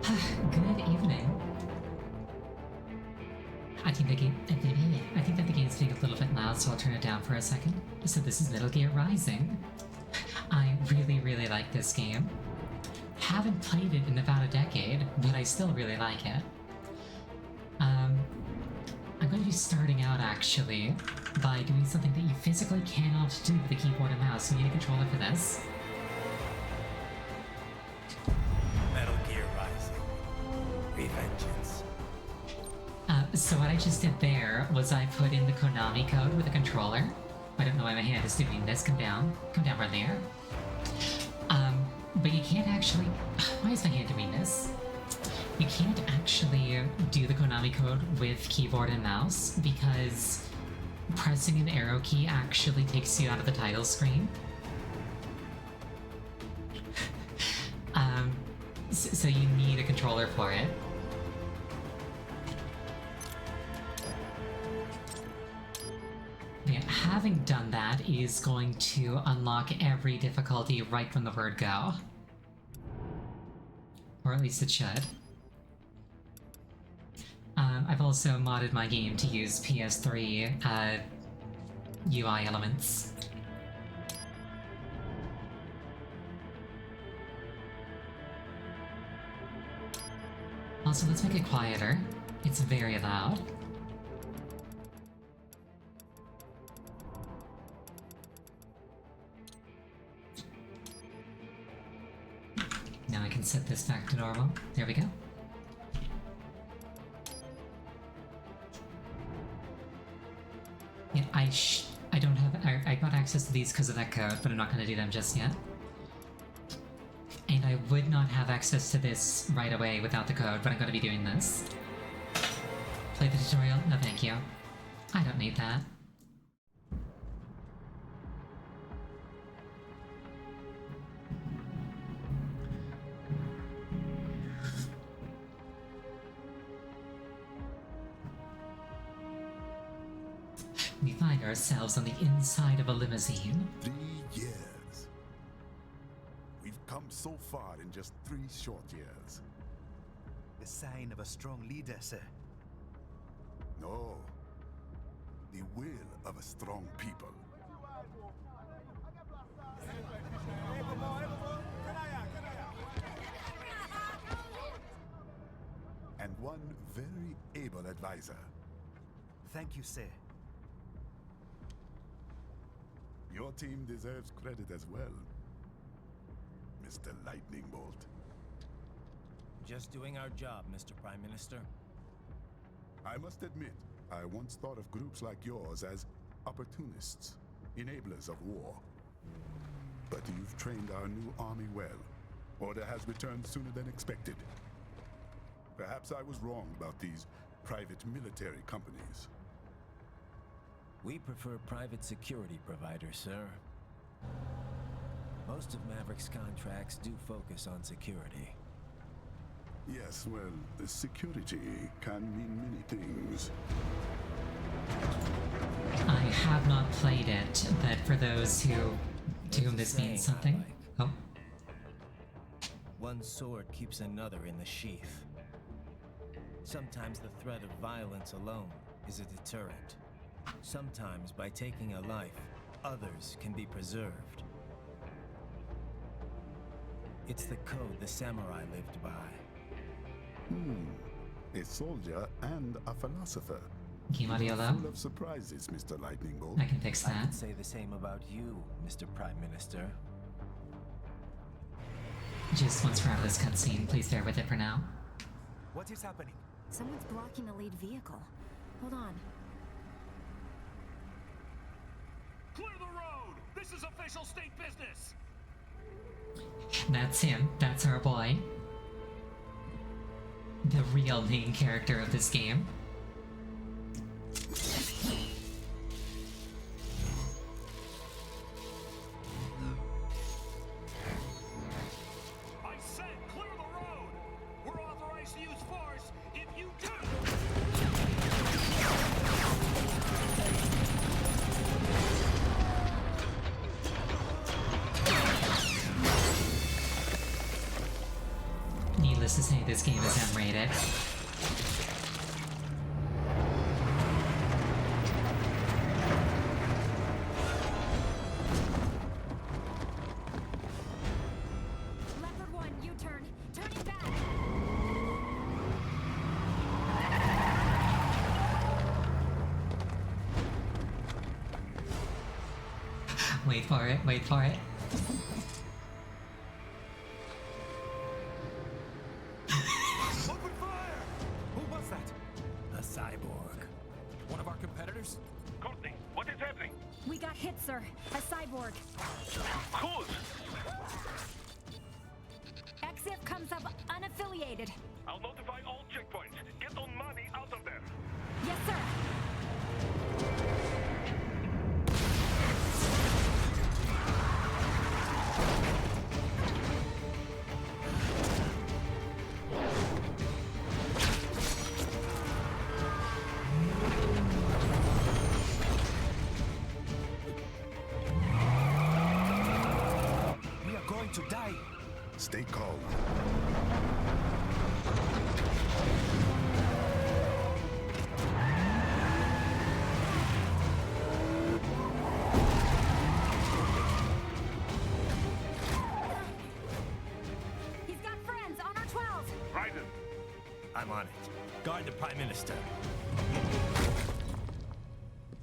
Good evening. I think that the game's being a little bit loud, so I'll turn it down for a second. So this is Metal Gear Rising. I really like this game. Haven't played it in about a decade, but I still really like it. I'm going to be starting out actually by doing something that you physically cannot do with a keyboard and mouse. You need a controller for this. Metal Gear Rising. Revengeance. So what I just did there was I put in the Konami code with a controller. I don't know why my hand is doing this. Come down right there. But you can't actually... Why is my hand doing this? You can't actually do the Konami code with keyboard and mouse because pressing an arrow key actually takes you out of the title screen. So you need a controller for it. Yeah, having done that is going to unlock every difficulty right from the word go. Or at least it should. I've also modded my game to use PS3 UI elements. Also, let's make it quieter. It's very loud. Now I can set this back to normal. There we go. Yeah, I don't have... I got access to these because of that code, but I'm not going to do them just yet. And I would not have access to this right away without the code, but I'm going to be doing this. Play the tutorial? No thank you. I don't need that. We find ourselves on the inside of a limousine. 3 years. We've come so far in just 3 short years. The sign of a strong leader, sir. No. The will of a strong people. And one very able advisor. Thank you, sir. Your team deserves credit as well, Mr. Lightning Bolt. Just doing our job, Mr. Prime Minister. I must admit, I once thought of groups like yours as opportunists, enablers of war. But you've trained our new army well. Order has returned sooner than expected. Perhaps I was wrong about these private military companies. We prefer private security providers, sir. Most of Maverick's contracts do focus on security. Yes, well, security can mean many things. I have not played it, but for those to whom this means something... Oh. One sword keeps another in the sheath. Sometimes the threat of violence alone is a deterrent. Sometimes by taking a life, others can be preserved. It's the code the samurai lived by. A soldier and a philosopher. Game audio low? Full of surprises, Mr. Lightning Bolt. I can fix I that. could say the same about you, Mr. Prime Minister. Just once we're out of this cutscene, please bear with it for now. What is happening? Someone's blocking the lead vehicle. Hold on. Clear the road! This is official state business! That's him. That's our boy. The real main character of this game. I said clear the road! We're authorized to use force if you do! this to say this game is M-rated. Leopard 1, U-turn. Turning back. Wait for it, wait for it. Open fire! Who was that? A cyborg. One of our competitors? Courtney, what is happening? We got hit, sir. A cyborg. Who's? XF comes up unaffiliated. I'll notify all checkpoints. Get on money out of there. Yes, sir. We are going to die. Stay calm. He's got friends on our 12. Raiden, I'm on it. Guard the Prime Minister.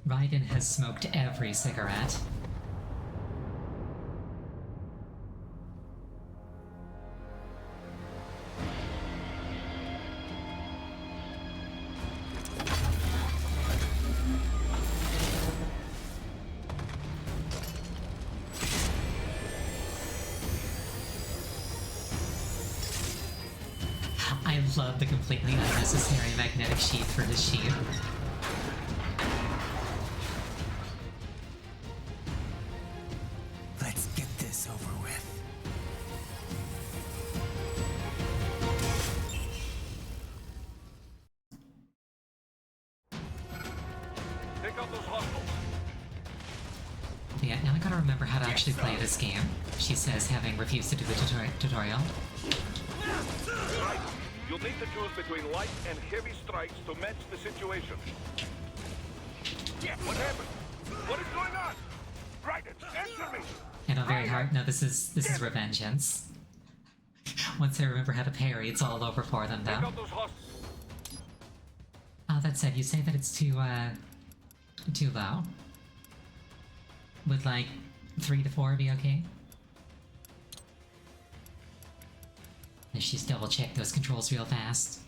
Raiden has smoked every cigarette. I love the completely unnecessary magnetic sheath for his shield. Let's get this over with. take out those hostiles. Yeah, now I gotta remember how to actually play this game. She says, having refused to do the tutorial. Right. You'll need to choose between light and heavy strikes to match the situation. What happened? What is going on? Raiden, answer me! I know, very hard. No, this is Revengeance. Once I remember how to parry, it's all over for them, Take though. out those hostiles. That said, you say that it's too low? Would, like, 3 to 4 be okay? Let's just double check those controls real fast.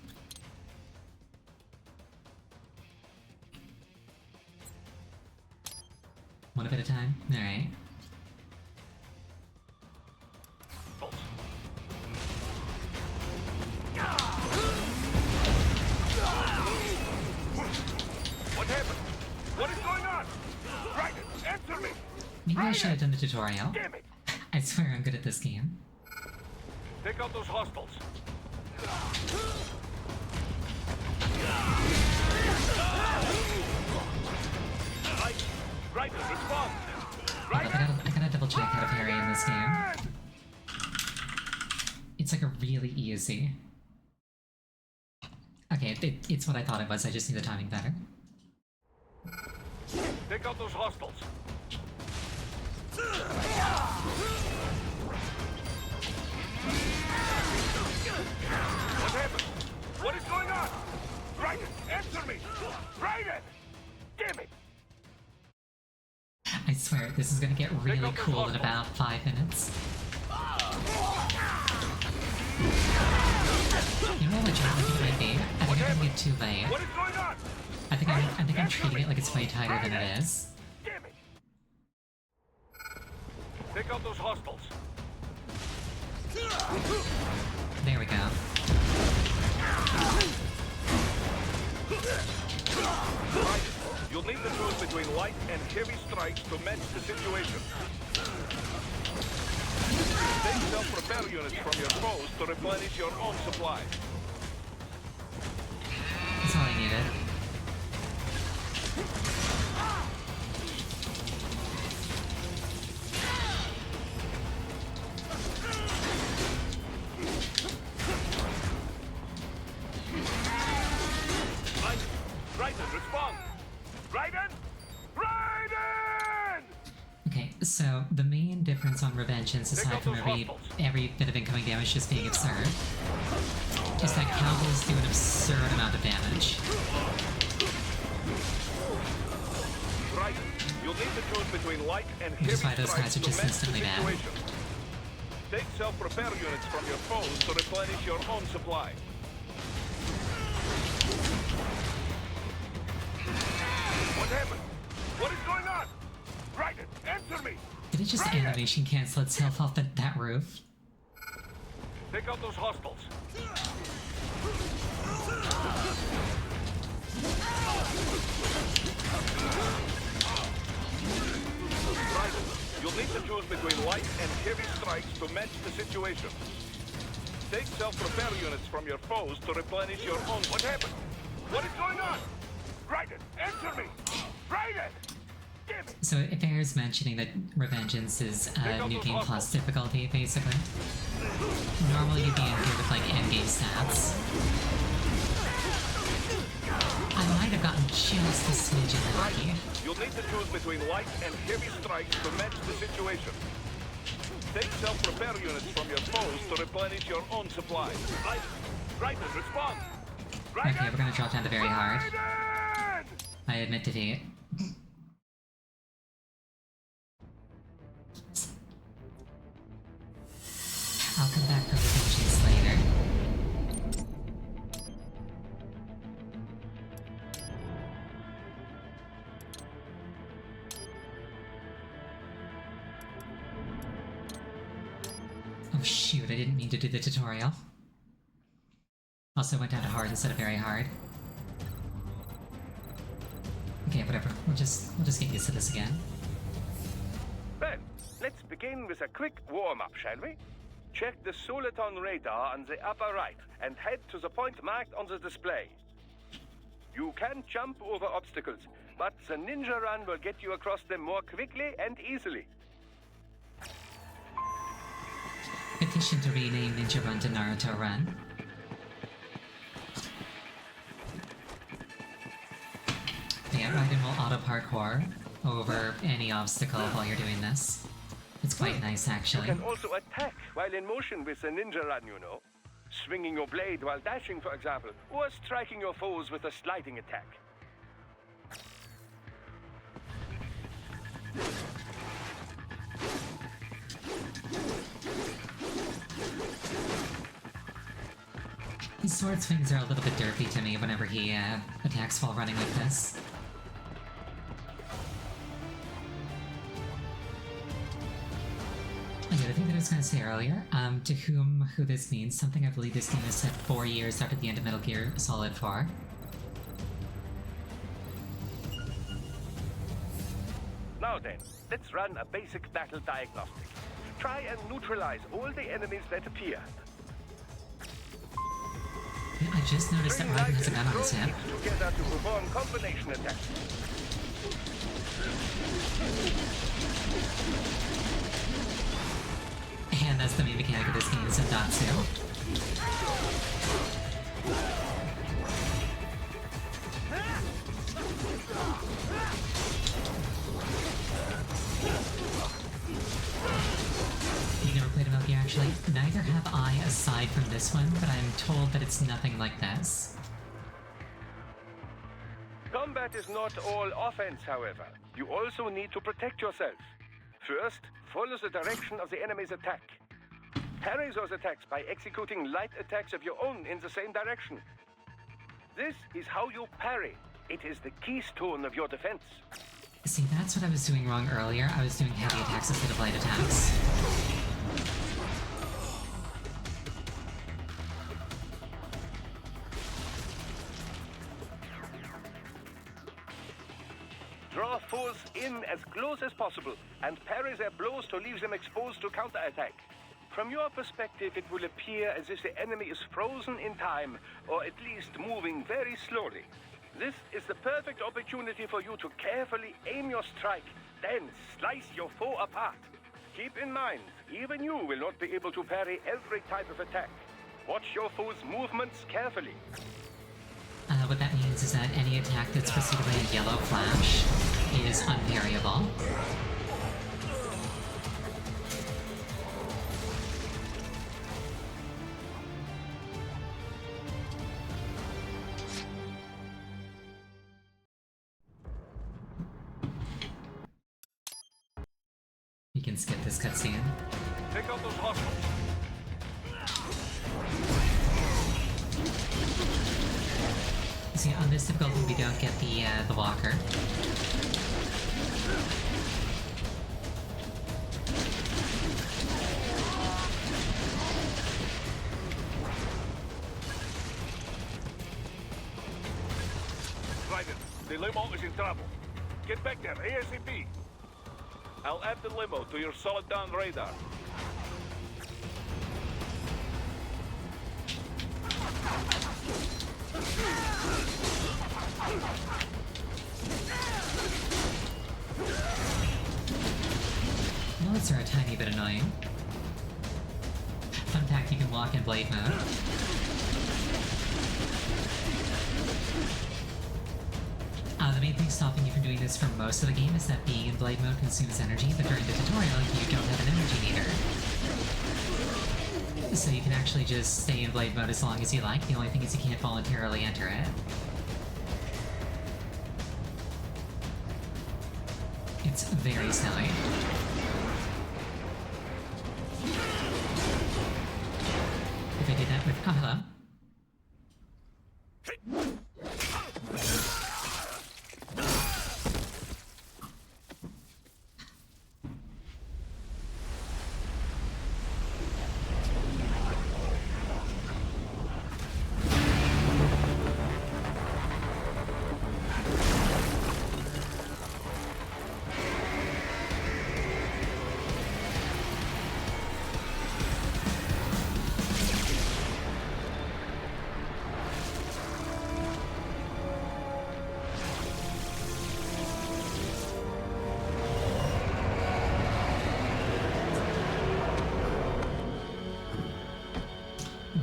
One a bit at a time? Alright. What happened? What is going on? Raiden, answer me! Maybe I should have done the tutorial. Damn it! I swear I'm good at this game. Take out those hostiles. Raiden, respond! Hold up, I gotta double check how to parry in this game. It's like a really easy. Okay, it's what I thought it was, I just need the timing better. Take out those hostiles. What happened? What is going on? Raiden, answer me! Raiden! Damn it! I swear, this is gonna get really cool in about 5 minutes. You know what I think it might be? I think I'm gonna get too late. What is going on? I think I'm treating it like it's way tighter than it is. Damn it! Take out those hostiles. There we go. Raiden, you'll need to choose between light and heavy strikes to match the situation. Take self-repair units from your foes to replenish your own supply. That's all I needed. So the main difference on Revengeance, aside from every bit of incoming damage just being absurd, is that combos do an absurd amount of damage. Right. You'll need to choose between light and Which heavy is why those strikes guys are to just match the instantly bad. situation. Take self-repair units from your foes to replenish your own supply. What happened? What is going on? Raiden, answer me! Did it just Raiden! animation cancel itself off that roof? Take out those hostiles. Raiden, you'll need to choose between light and heavy strikes to match the situation. Take self-repair units from your foes to replenish your own. What happened? What is going on? Raiden, answer me! Raiden! Damn it! So it bears mentioning that Revengeance is New Game Plus difficulty, basically. Normally you'd be in here with like endgame stats. I might have gotten just a smidgen lucky. You'll need to choose between light and heavy strikes to match the situation. Take self-repair units from your foes to replenish your own supply. Raiden, respond! Raiden! Okay, we're gonna drop down to very hard. Raiden! I admit defeat. I'll come back for Revengeance later. Oh shoot, I didn't mean to do the tutorial. Also went down to hard instead of very hard. Okay, whatever. We'll just get used to this again. Well, let's begin with a quick warm-up, shall we? Check the Soliton radar on the upper right and head to the point marked on the display. You can jump over obstacles, but the ninja run will get you across them more quickly and easily. Petition to rename Ninja Run to Naruto Run. Yeah, Raiden will auto parkour over any obstacle while you're doing this. It's quite nice, You actually. can also attack while in motion with the ninja run, you know. Swinging your blade while dashing, for example, or striking your foes with a sliding attack. His sword swings are a little bit derpy to me whenever he attacks while running like this. The other thing that I was going to say earlier, to who this means, something I believe this game is set 4 years after the end of Metal Gear Solid 4. Now then, let's run a basic battle diagnostic. Try and neutralize all the enemies that appear. Yeah, I just noticed that Bring Raiden light has a gun on and his hip. throw together to perform combination attacks. And that's the main mechanic of this game, Zendatsu. You never played a Metal Gear, actually? Neither have I, aside from this one, but I'm told that it's nothing like this. Combat is not all offense, however. You also need to protect yourself. First, follow the direction of the enemy's attack. Parry those attacks by executing light attacks of your own in the same direction. This is how you parry. It is the keystone of your defense. See, that's what I was doing wrong earlier. I was doing heavy attacks instead of light attacks. Draw foes in as close as possible and parry their blows to leave them exposed to counterattack. From your perspective, it will appear as if the enemy is frozen in time, or at least moving very slowly. This is the perfect opportunity for you to carefully aim your strike, then slice your foe apart. Keep in mind, even you will not be able to parry every type of attack. Watch your foe's movements carefully. What that means is that any attack that's preceded by a yellow flash is unparryable. can skip this cutscene. Take out those hostiles. See, on this difficulty, we don't get the walker. Raiden, the limo is in trouble. Get back there, ASAP. I'll add the limo to your solid down radar. Bullets are a tiny bit annoying. Fun fact, you can walk in blade mode. The main thing stopping you from doing this for most of the game is that being in blade mode consumes energy, but during the tutorial you don't have an energy meter. So you can actually just stay in blade mode as long as you like. The only thing is you can't voluntarily enter it. It's very silly. If I did that with... Oh, hello.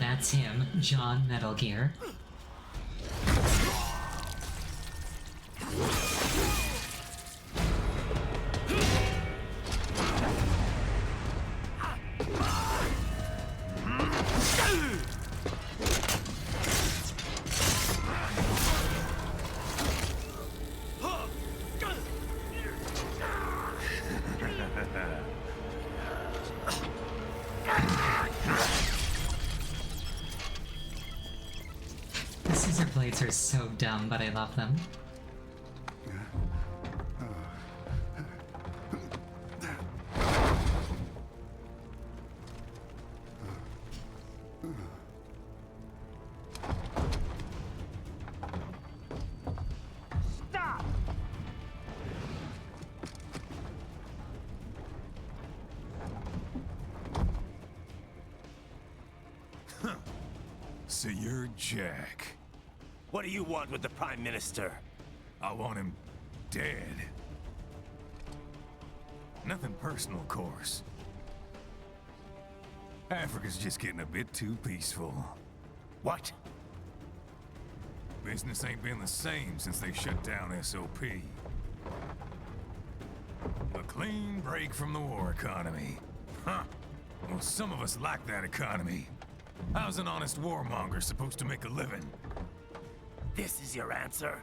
That's him, John Metal Gear. The scissor blades are so dumb, but I love them. Stop! So you're Jack. What do you want with the Prime Minister? I want him dead. Nothing personal, of course. Africa's just getting a bit too peaceful. What? Business ain't been the same since they shut down SOP. A clean break from the war economy. Huh. Well, some of us like that economy. How's an honest warmonger supposed to make a living? This is your answer?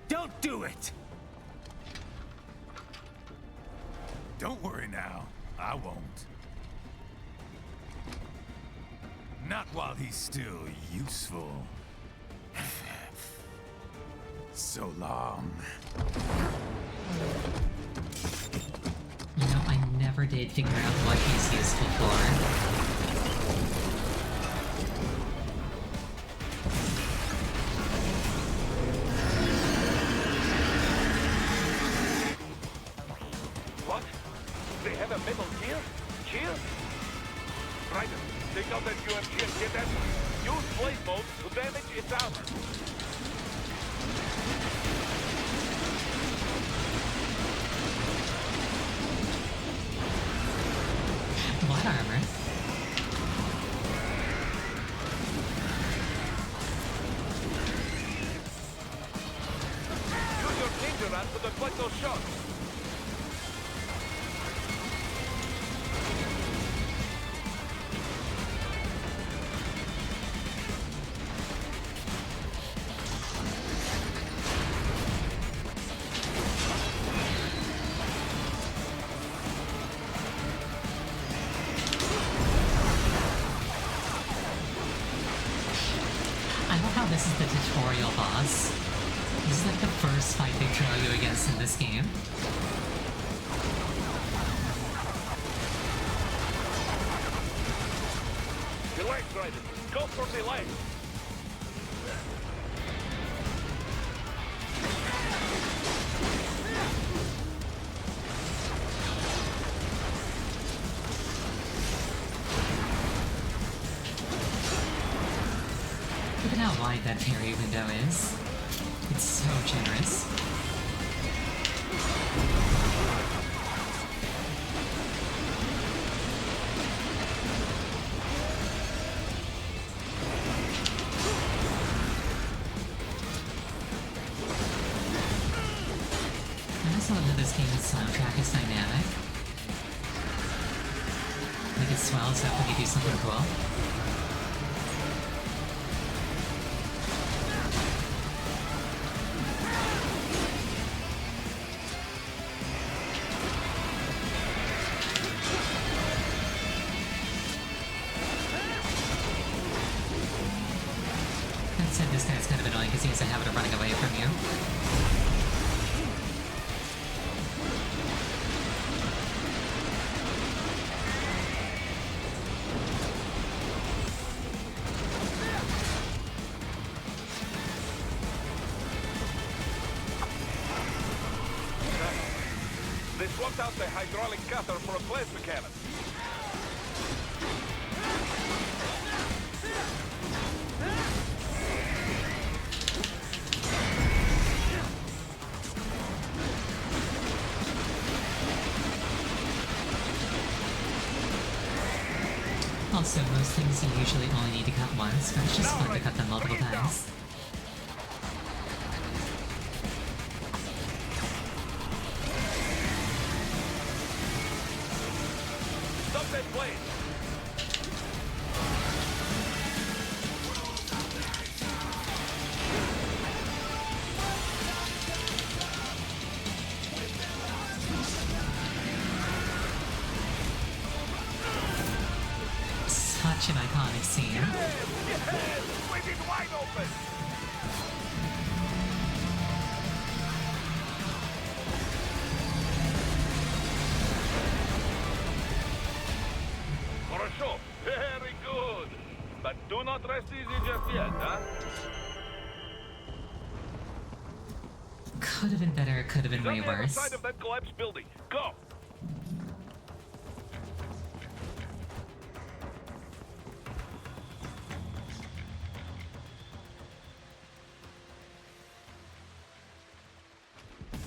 Don't do it! Don't worry now. I won't. Not while he's still useful. So long. You know, I never did figure out what he's useful for. What? They have a metal gear? Gear? Raiden, take out that UMG and get that. Use blade mode to damage its armor. What armor? Use your ninja run to deflect those shots. tutorial boss. This is like the first fight they throw you against in this game. Relax, Raiden. Go for the light. Look at how wide that parry window is. It's so generous. I also love that this game's soundtrack is dynamic. Like it swells up when you do something cool. That said, this guy's kind of annoying because he has a habit of running away from you. They swapped out the hydraulic cutter for a plasma cannon. Also, most things you usually only need to cut once, but it's just fun to cut them multiple Bring it down. times. Stop that blade. Such an iconic scene. Yes! Swing it wide open! Хорошо. Very good. But do not rest easy just yet, huh? Could have been better, could have been He's on way the other worse. side of that collapsed building. Go!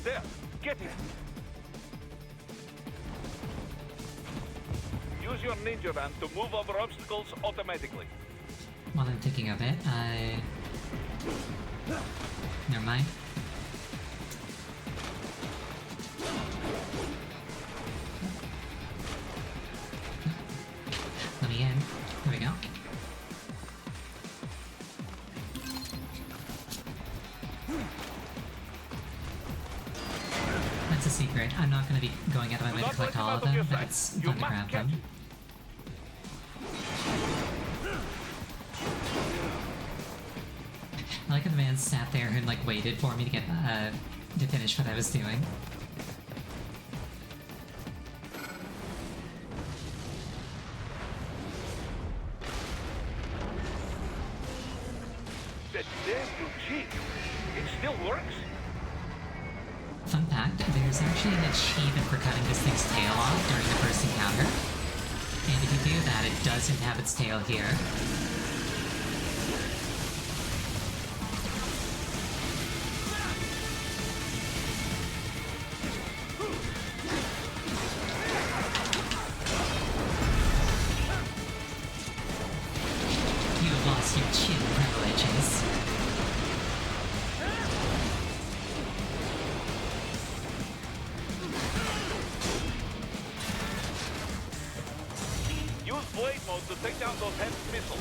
There, get him. Use your ninja van to move over obstacles automatically. While I'm thinking of it, never mind. Let me in. There we go. That's a secret. I'm not going to be going out of my way to collect all of them, but it's fun to grab them. I like how the man sat there and like waited for me to get to finish what I was doing. That damn new cheat. It still works? Fun fact, there's actually an achievement for cutting this thing's tail off during the first encounter. And if you do that, it doesn't have its tail here. You have lost your chin privileges. Use blade mode to take down those heavy missiles.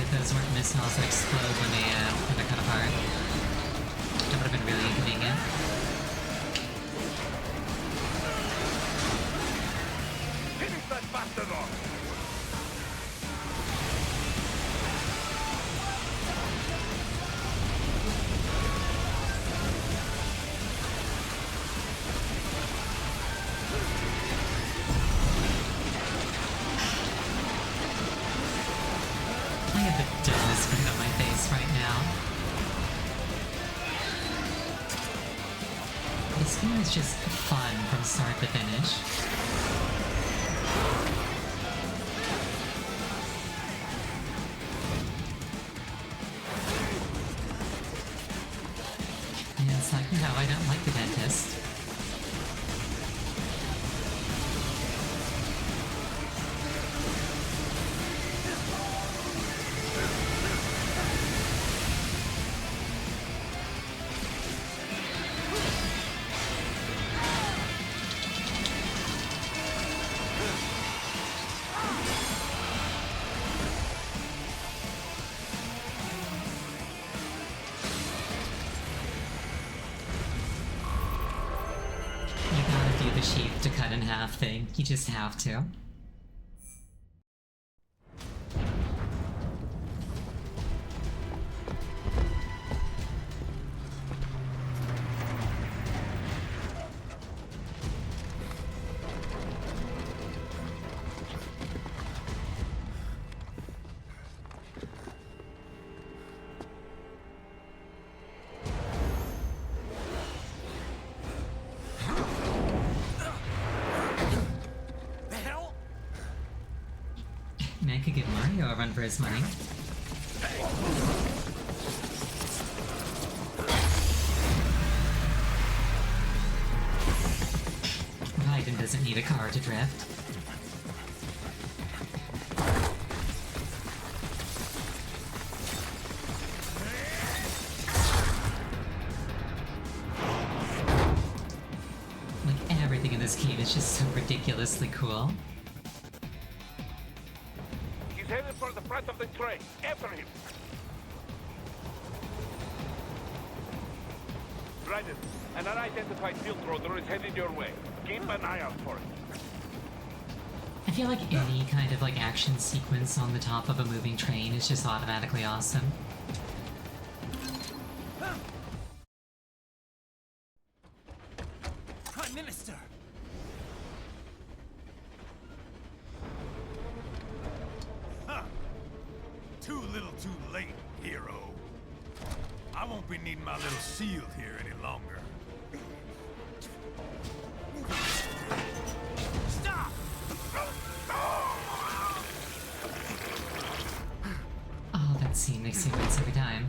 if those weren't missiles that explode when they're cut apart. That would have been really inconvenient. Finish that bastard off! I have the dumbest grin on my face right now. This game is just fun from start to finish. And it's like, no, I don't like the dentist. You gotta do the sheath to cut in half thing. You just have to. Man could give Mario a run for his money. Raiden doesn't need a car to drift. Like, everything in this game is just so ridiculously cool. He's headed for the front of the train. After him. Raiden, an unidentified field roader is headed your way. Keep an eye out for it. I feel like any kind of like action sequence on the top of a moving train is just automatically awesome. Prime Minister! Huh. Too little too late, hero. I won't be needing my little shield here any longer. Stop! Oh, that scene makes me wince every time.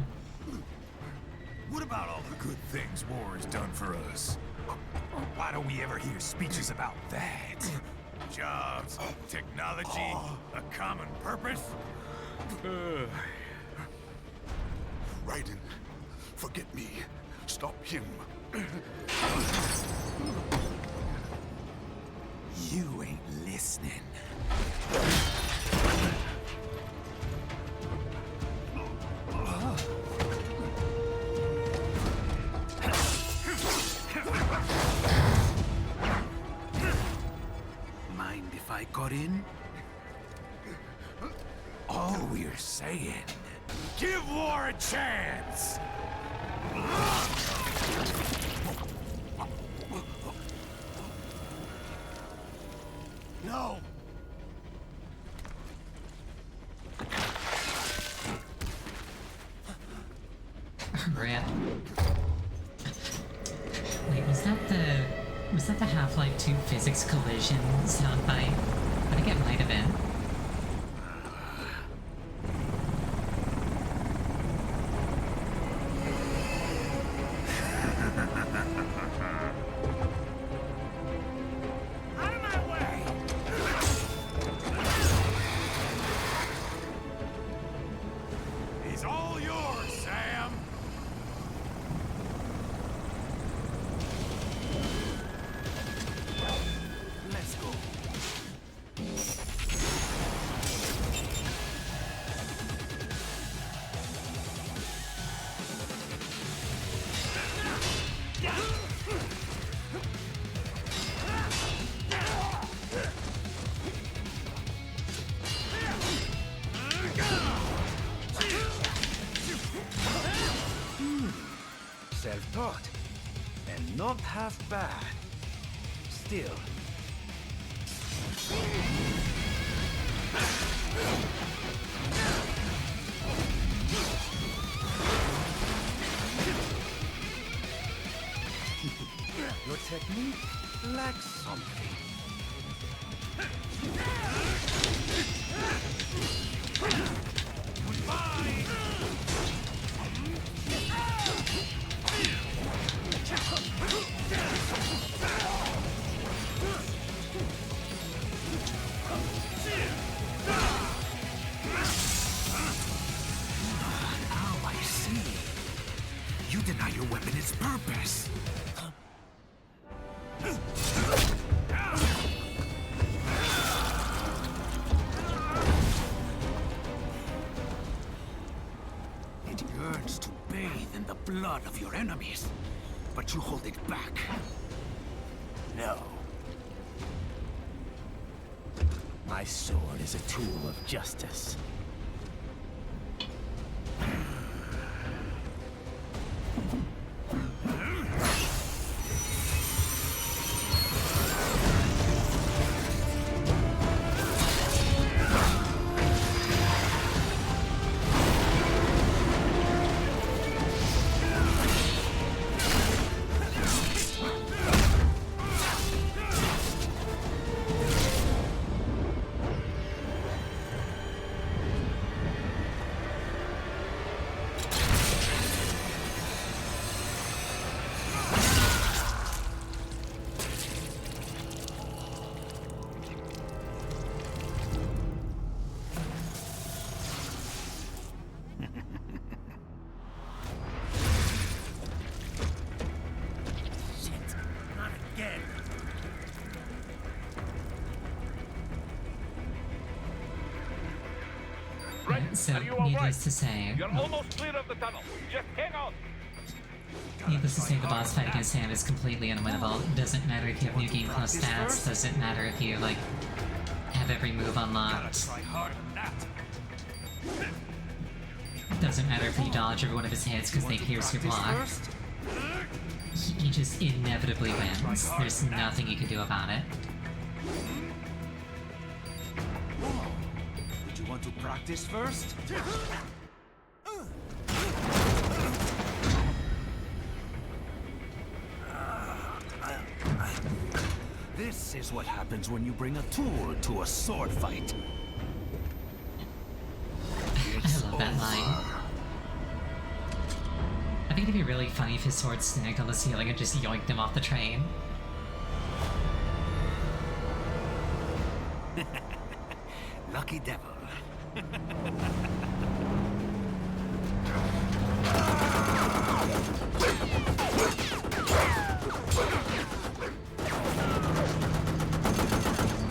What about all the good things war has done for us? Why don't we ever hear speeches about that? Jobs, technology, a common purpose? Raiden, forget me. Stop him. You ain't listening. Mind if I got in? All we're saying, give war a chance! No! Rip. Wait, was that the Half-Life 2 physics collision soundbite? I think it might have been. Out of my way! He's all yours, Sam! Let's go. half bad. Still. Your technique lacks something. Now I see. You deny your weapon its purpose. It yearns to bathe in the blood of your enemies, but you hold it back. No. My sword is a tool of justice. Right, So, are you all right? needless to say, You're almost clear of the tunnel. Just hang on. needless to say, the boss fight against Sam is completely unwinnable. Doesn't matter if you have New Game Plus stats, doesn't matter if you, like, have every move unlocked. Try harder than that. Doesn't matter if you dodge every one of his hits because they pierce your block. He just inevitably wins. There's nothing you can do about it. Would you want to practice first? This is what happens when you bring a tool to a sword fight. I love that line. I think it'd be really funny if his sword snagged on the ceiling and just yoinked him off the train. Lucky devil.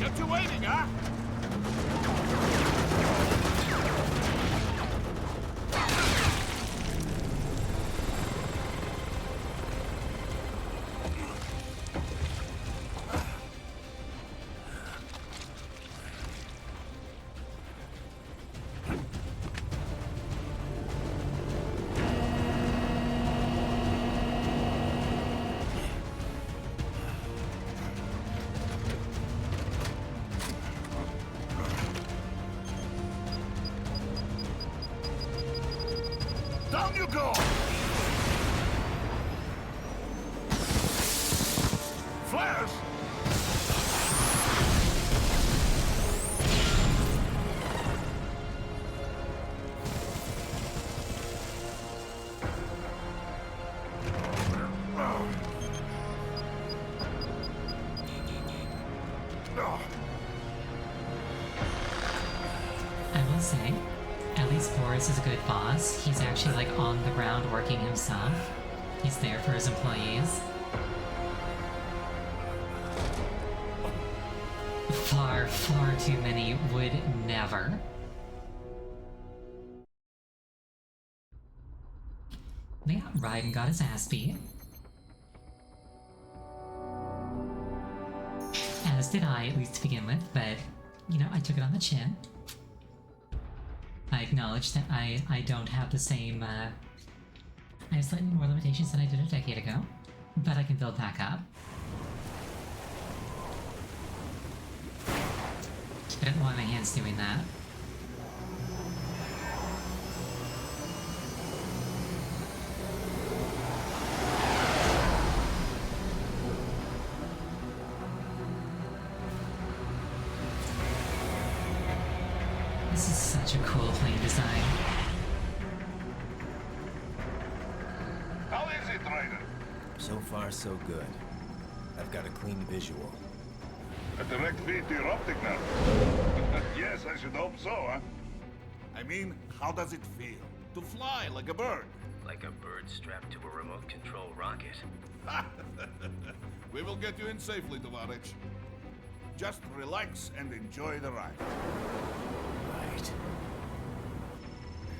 Kept you waiting, huh? Down you go! Flares! I will say, at least Boris is a good boss. He's actually like on the ground working himself. He's there for his employees. Far, far too many would never. Yeah, Raiden got his ass beat. As did I, at least to begin with, but, you know, I took it on the chin. I acknowledge that I don't have the same, I have slightly more limitations than I did a decade ago. But I can build back up. I don't want my hands doing that. This is such a cool plane design. How is it, Ryder? So far, so good. I've got a clean visual. A direct feed to your optic nerve. Yes, I should hope so, huh? I mean, how does it feel? To fly like a bird? Like a bird strapped to a remote control rocket. We will get you in safely, Tovarich. Just relax and enjoy the ride. Right.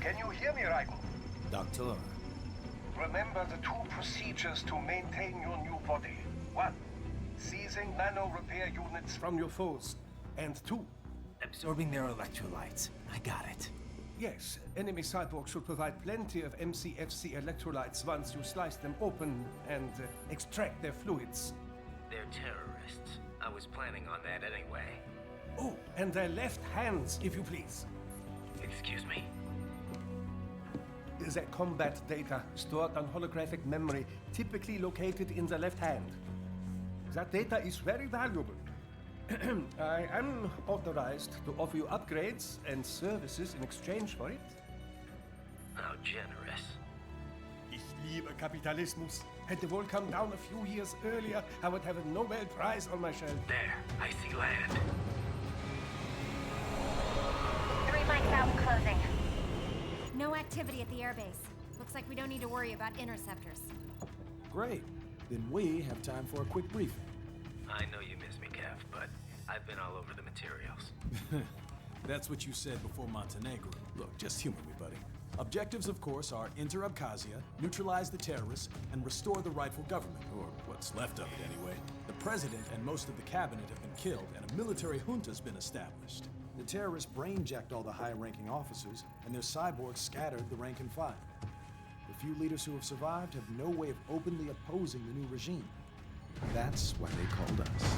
Can you hear me, Raiden? Doctor, Remember the two procedures to maintain your new body. 1. Seizing nano repair units from your foes. And 2. absorbing their electrolytes. I got it. Yes, enemy cyborgs should provide plenty of MCFC electrolytes once you slice them open and extract their fluids. They're terrorists. I was planning on that anyway. Oh, and their left hands, if you please. Excuse me? Their combat data stored on holographic memory, typically located in the left hand. That data is very valuable. I am authorized to offer you upgrades and services in exchange for it. How generous. Ich liebe Kapitalismus. Had the wall come down a few years earlier, I would have a Nobel Prize on my shelf. There, I see land. 3 mics out, closing. No activity at the airbase. Looks like we don't need to worry about interceptors. Great. Then we have time for a quick briefing. I know you miss me, Kev, but I've been all over the materials. That's what you said before Montenegro. Look, just humor me, buddy. Objectives, of course, are enter Abkhazia, neutralize the terrorists, and restore the rightful government, or what's left of it anyway. The president and most of the cabinet have been killed, and a military junta's been established. The terrorists brain-jacked all the high-ranking officers, and their cyborgs scattered the rank and file. The few leaders who have survived have no way of openly opposing the new regime. That's why they called us.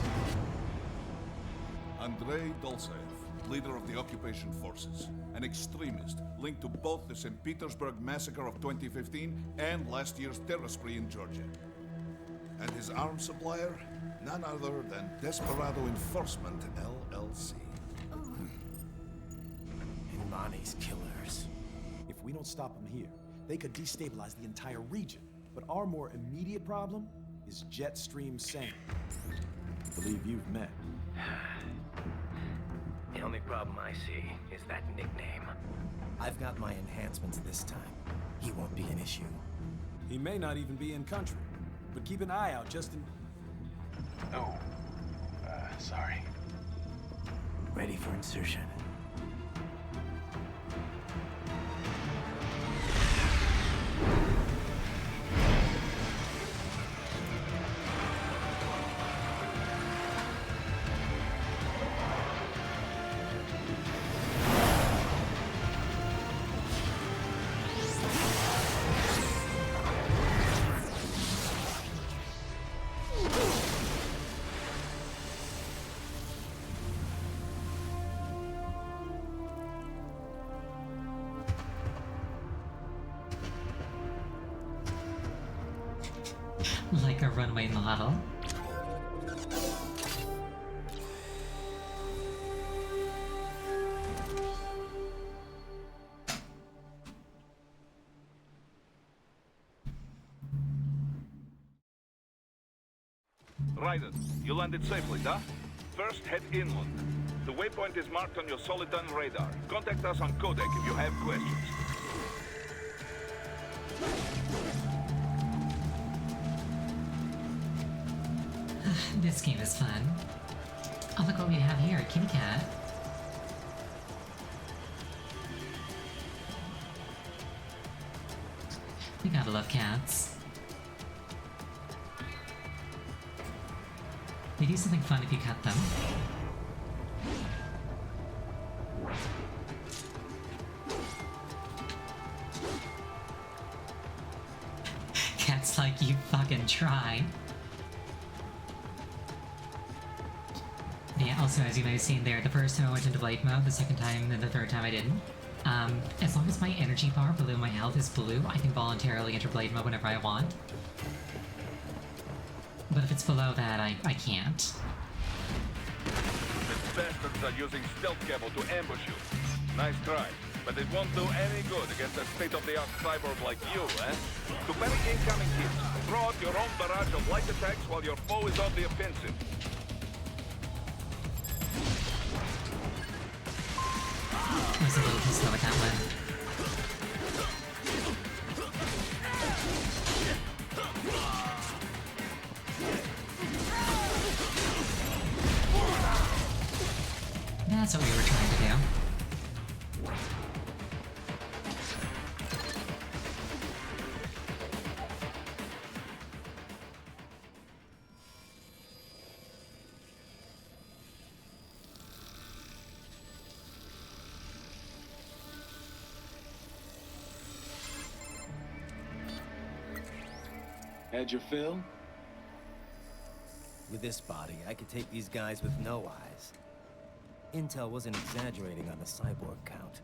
Andrei Dolzaev, leader of the occupation forces, an extremist linked to both the St. Petersburg massacre of 2015 and last year's terror spree in Georgia. And his arms supplier, none other than Desperado Enforcement, LLC. Imani's killers. If we don't stop them here, they could destabilize the entire region. But our more immediate problem is Jetstream Sane. I believe you've met. The only problem I see is that nickname. I've got my enhancements this time. He won't be an issue. He may not even be in country, but keep an eye out just in... Oh, sorry. Ready for insertion. Like a runway model. Raiden, you landed safely, huh? First, head inland. The waypoint is marked on your Soliton radar. Contact us on Codec if you have questions. This game is fun. Oh, look what we have here, a kitty cat. We gotta love cats. They do something fun if you cut them. Cat's like, you fucking try. Yeah, also, as you may have seen there, the first time I went into blade mode, the second time, and the third time I didn't. As long as my energy bar below my health is blue, I can voluntarily enter blade mode whenever I want. But if it's below that, I can't. The bastards are using stealth cable to ambush you. Nice try, but it won't do any good against a state-of-the-art cyborg like you, eh? To parry incoming hits, throw out your own barrage of light attacks while your foe is on the offensive. I was a little too slow with that one. That's what we were trying to do. Had your fill? With this body, I could take these guys with no eyes. Intel wasn't exaggerating on the cyborg count.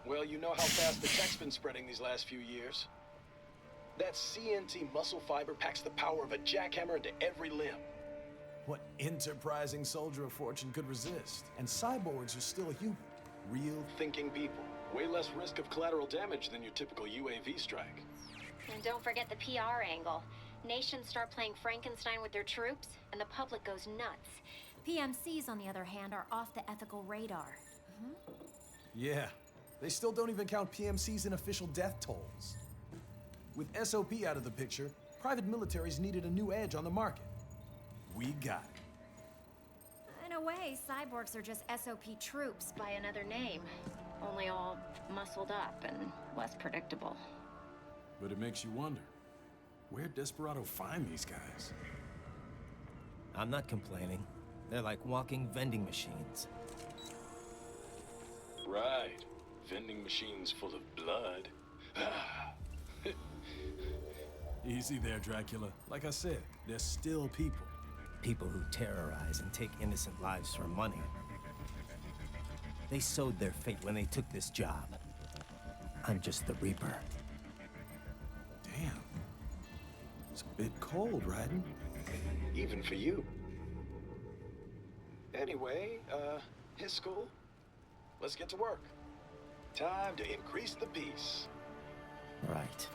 Well, you know how fast the tech's been spreading these last few years. That CNT muscle fiber packs the power of a jackhammer into every limb. What enterprising soldier of fortune could resist? And cyborgs are still human. Real Thinking people. Way less risk of collateral damage than your typical UAV strike. And don't forget the PR angle. Nations start playing Frankenstein with their troops, and the public goes nuts. PMCs, on the other hand, are off the ethical radar. Yeah, they still don't even count PMCs in official death tolls. With SOP out of the picture, private militaries needed a new edge on the market. We got it. In a way, cyborgs are just SOP troops by another name. Only all muscled up and less predictable. But it makes you wonder, where'd Desperado find these guys? I'm not complaining. They're like walking vending machines. Right. Vending machines full of blood. Easy there, Dracula. Like I said, they're still people. People who terrorize and take innocent lives for money. They sowed their fate when they took this job. I'm just the Reaper. Damn. It's a bit cold, Raiden. Even for you. Anyway, his school. Let's get to work. Time to increase the peace. Right.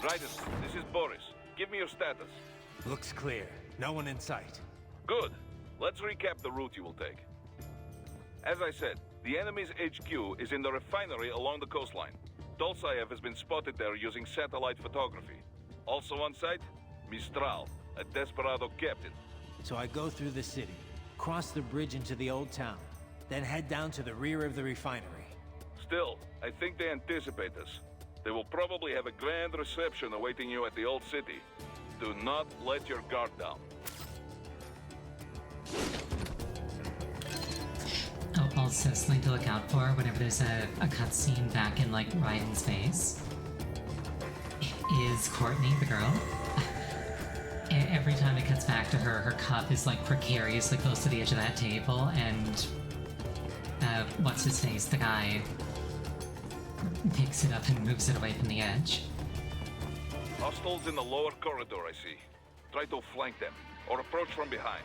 Raiden, this is Boris. Give me your status. Looks clear. No one in sight. Good. Let's recap the route you will take. As I said, the enemy's HQ is in the refinery along the coastline. Dolzaev has been spotted there using satellite photography. Also on site, Mistral, a Desperado captain. So I go through the city, cross the bridge into the old town, then head down to the rear of the refinery. Still, I think they anticipate us. They will probably have a grand reception awaiting you at the old city. Do not let your guard down. Oh, also something to look out for whenever there's a cutscene back in, like, Raiden's face is Courtney, the girl. Every time it cuts back to her, her cup is, like, precariously close to the edge of that table, and what's his face, the guy, picks it up and moves it away from the edge. Hostiles in the lower corridor, I see. Try to flank them, or approach from behind.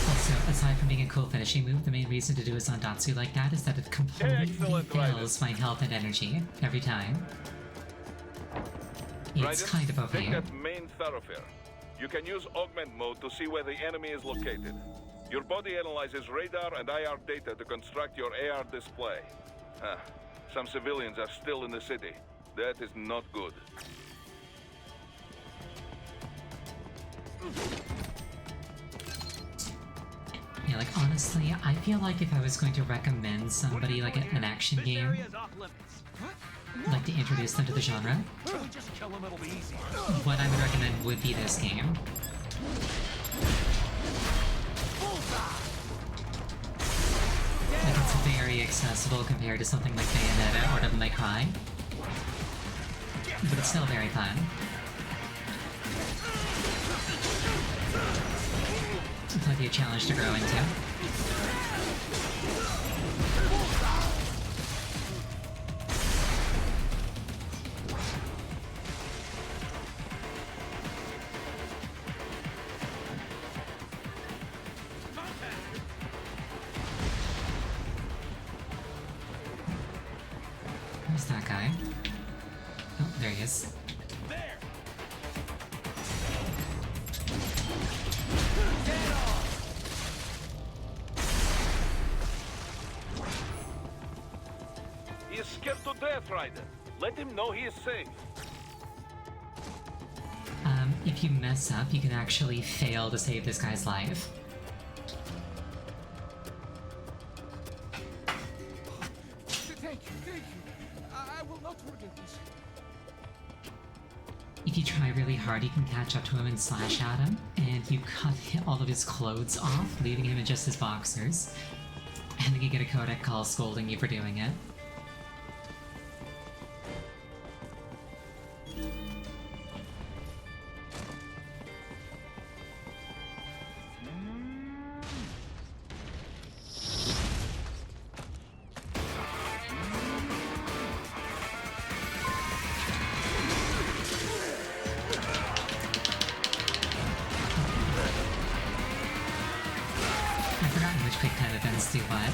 Also, aside from being a cool finishing move, the main reason to do a Zandatsu like that is that it completely Excellent, fills my health and energy every time. It's Raiden, kind of OP. take that main thoroughfare. You can use augment mode to see where the enemy is located. Your body analyzes radar and IR data to construct your AR display. Some civilians are still in the city. That is not good. Yeah, like honestly, I feel like if I was going to recommend somebody like an action game, like to introduce them to the genre, what I would recommend would be this game. Like it's very accessible compared to something like Bayonetta or Devil May Cry, but it's still very fun. Plenty of challenge to grow into. Where's that guy? Oh, there he is. He is scared to death, Ryder. Let him know he is safe. If you mess up, you can actually fail to save this guy's life. Thank you. I will not forget this. If you try really hard, you can catch up to him and slash at him, and you cut all of his clothes off, leaving him in just his boxers. And then you get a codec call scolding you for doing it. I've forgotten which quick time events do what.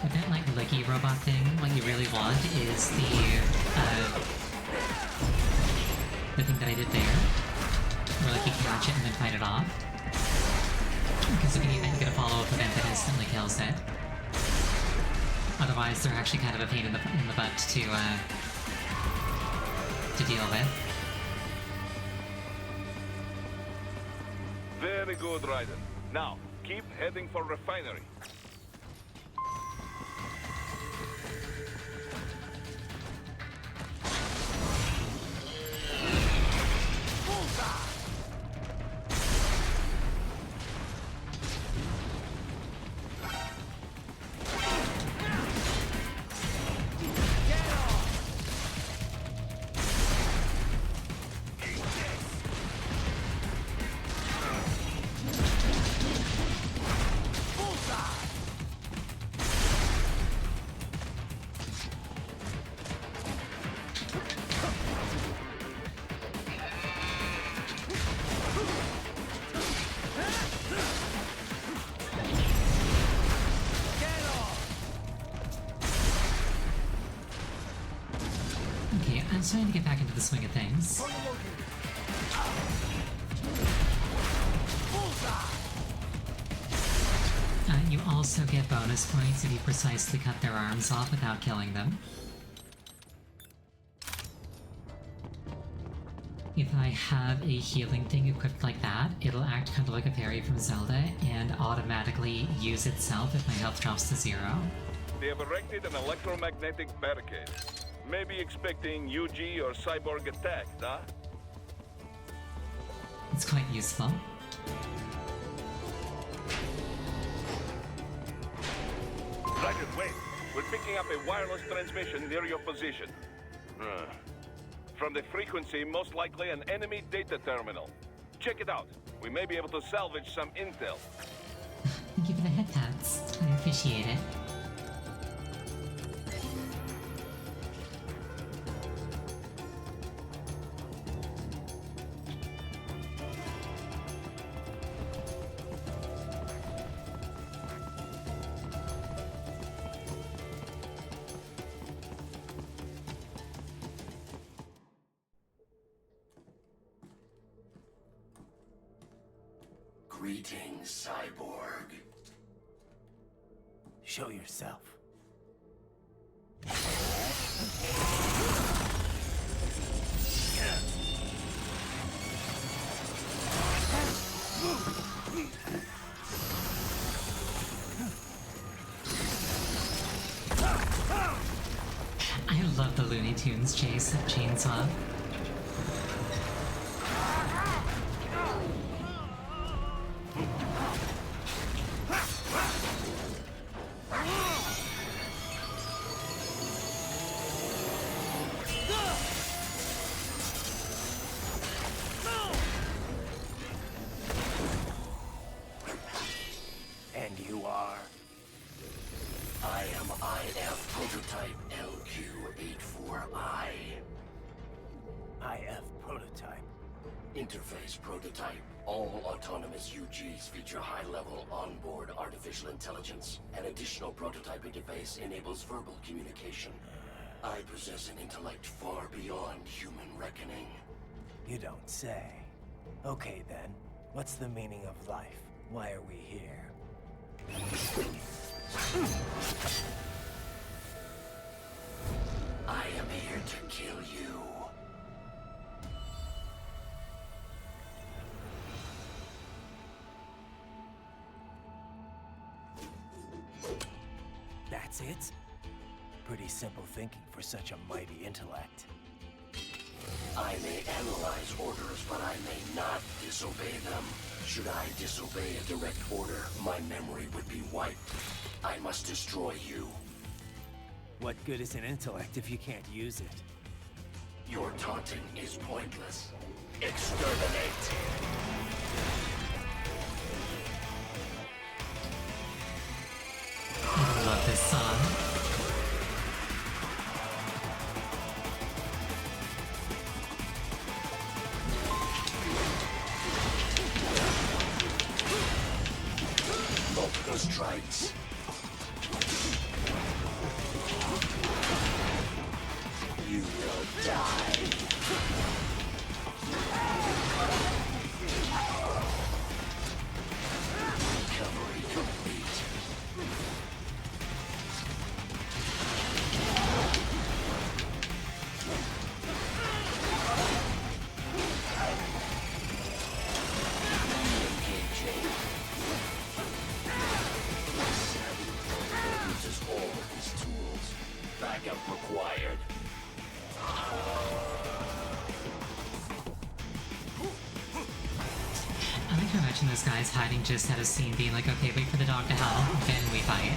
With that like licky robot thing, what you really want is the thing that I did there, where like you catch it and then fight it off. Because if you need that, you get a follow-up event that instantly kills it. Otherwise, they're actually kind of a pain in the butt to deal with. Very good, Ryder. Now, keep heading for refinery. Okay, I'm starting to get back into the swing of things. You also get bonus points if you precisely cut their arms off without killing them. If I have a healing thing equipped like that, it'll act kind of like a fairy from Zelda and automatically use itself if my health drops to 0. They have erected an electromagnetic barricade. Maybe expecting UG or cyborg attack, huh? It's quite useful. Roger, wait. We're picking up a wireless transmission near your position. From the frequency, most likely an enemy data terminal. Check it out. We may be able to salvage some intel. Thank you for the head pats. I appreciate it. Greetings, cyborg. Show yourself. I love the Looney Tunes chase at Chainsaw. And you are? I am IF Prototype LQ-84I. IF Prototype. Interface Prototype. All autonomous UGs feature high-level onboard artificial intelligence. An additional prototype interface enables verbal communication. I possess an intellect far beyond human reckoning. You don't say. Okay then, what's the meaning of life? Why are we here? I am here to kill you. That's it? Pretty simple thinking for such a mighty intellect. I may analyze orders, but I may not disobey them. Should I disobey a direct order, my memory would be wiped. I must destroy you. What good is an intellect if you can't use it? Your taunting is pointless. Exterminate! I love this song. Multiple strikes. You will die. Recovery complete. Uses all of his tools. Backup required. I like to imagine those guys hiding just at a scene being like, okay, wait for the dog to howl, then we fight.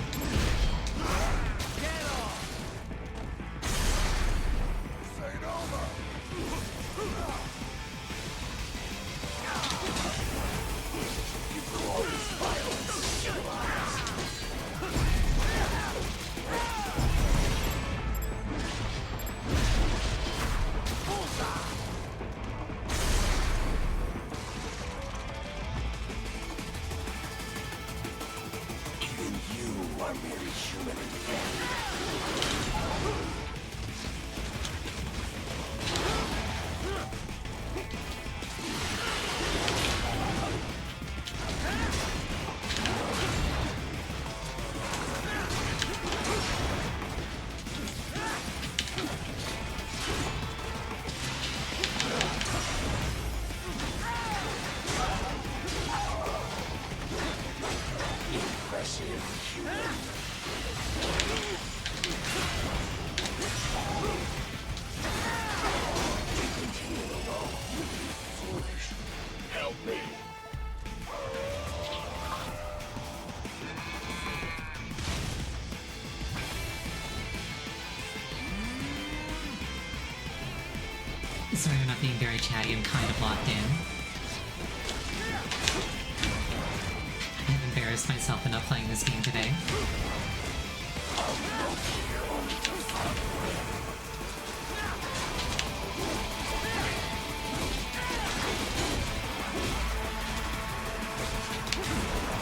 Even you are merely human in the end. Impressive human. To continue alone would be foolish. Help me. Sorry, I'm not being very chatty, I'm kind of locked in. I've embarrassed myself enough playing this game today.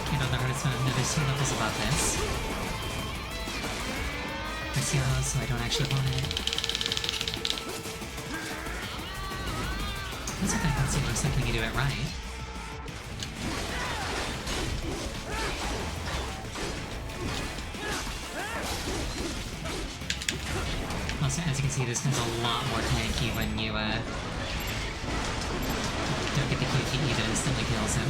You know, the hardest one, there's 2 levels about this. I see how, so I don't actually want it. That's okay, I can see looks like when you do it right. Also, as you can see, this guy's a lot more tanky when you don't get the QTE that instantly kills him.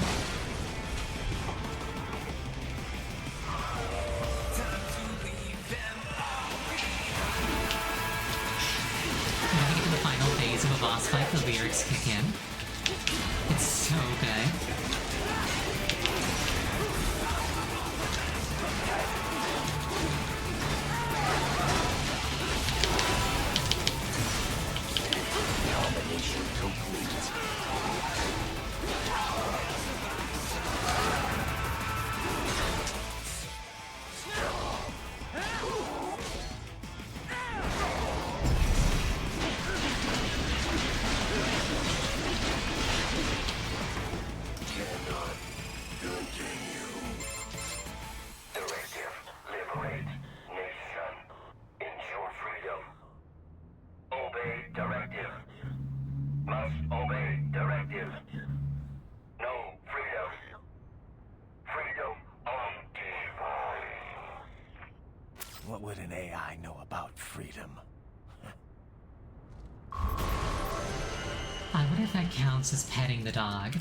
When we get to the final phase of a boss fight, the lyrics kick in. It's so good. Mission complete. Cannot continue. Directive: liberate nation. Ensure freedom. Obey directive. Must obey directive. No freedom. Freedom on device. What would an AI know about freedom? I wonder if that counts as petting the dog.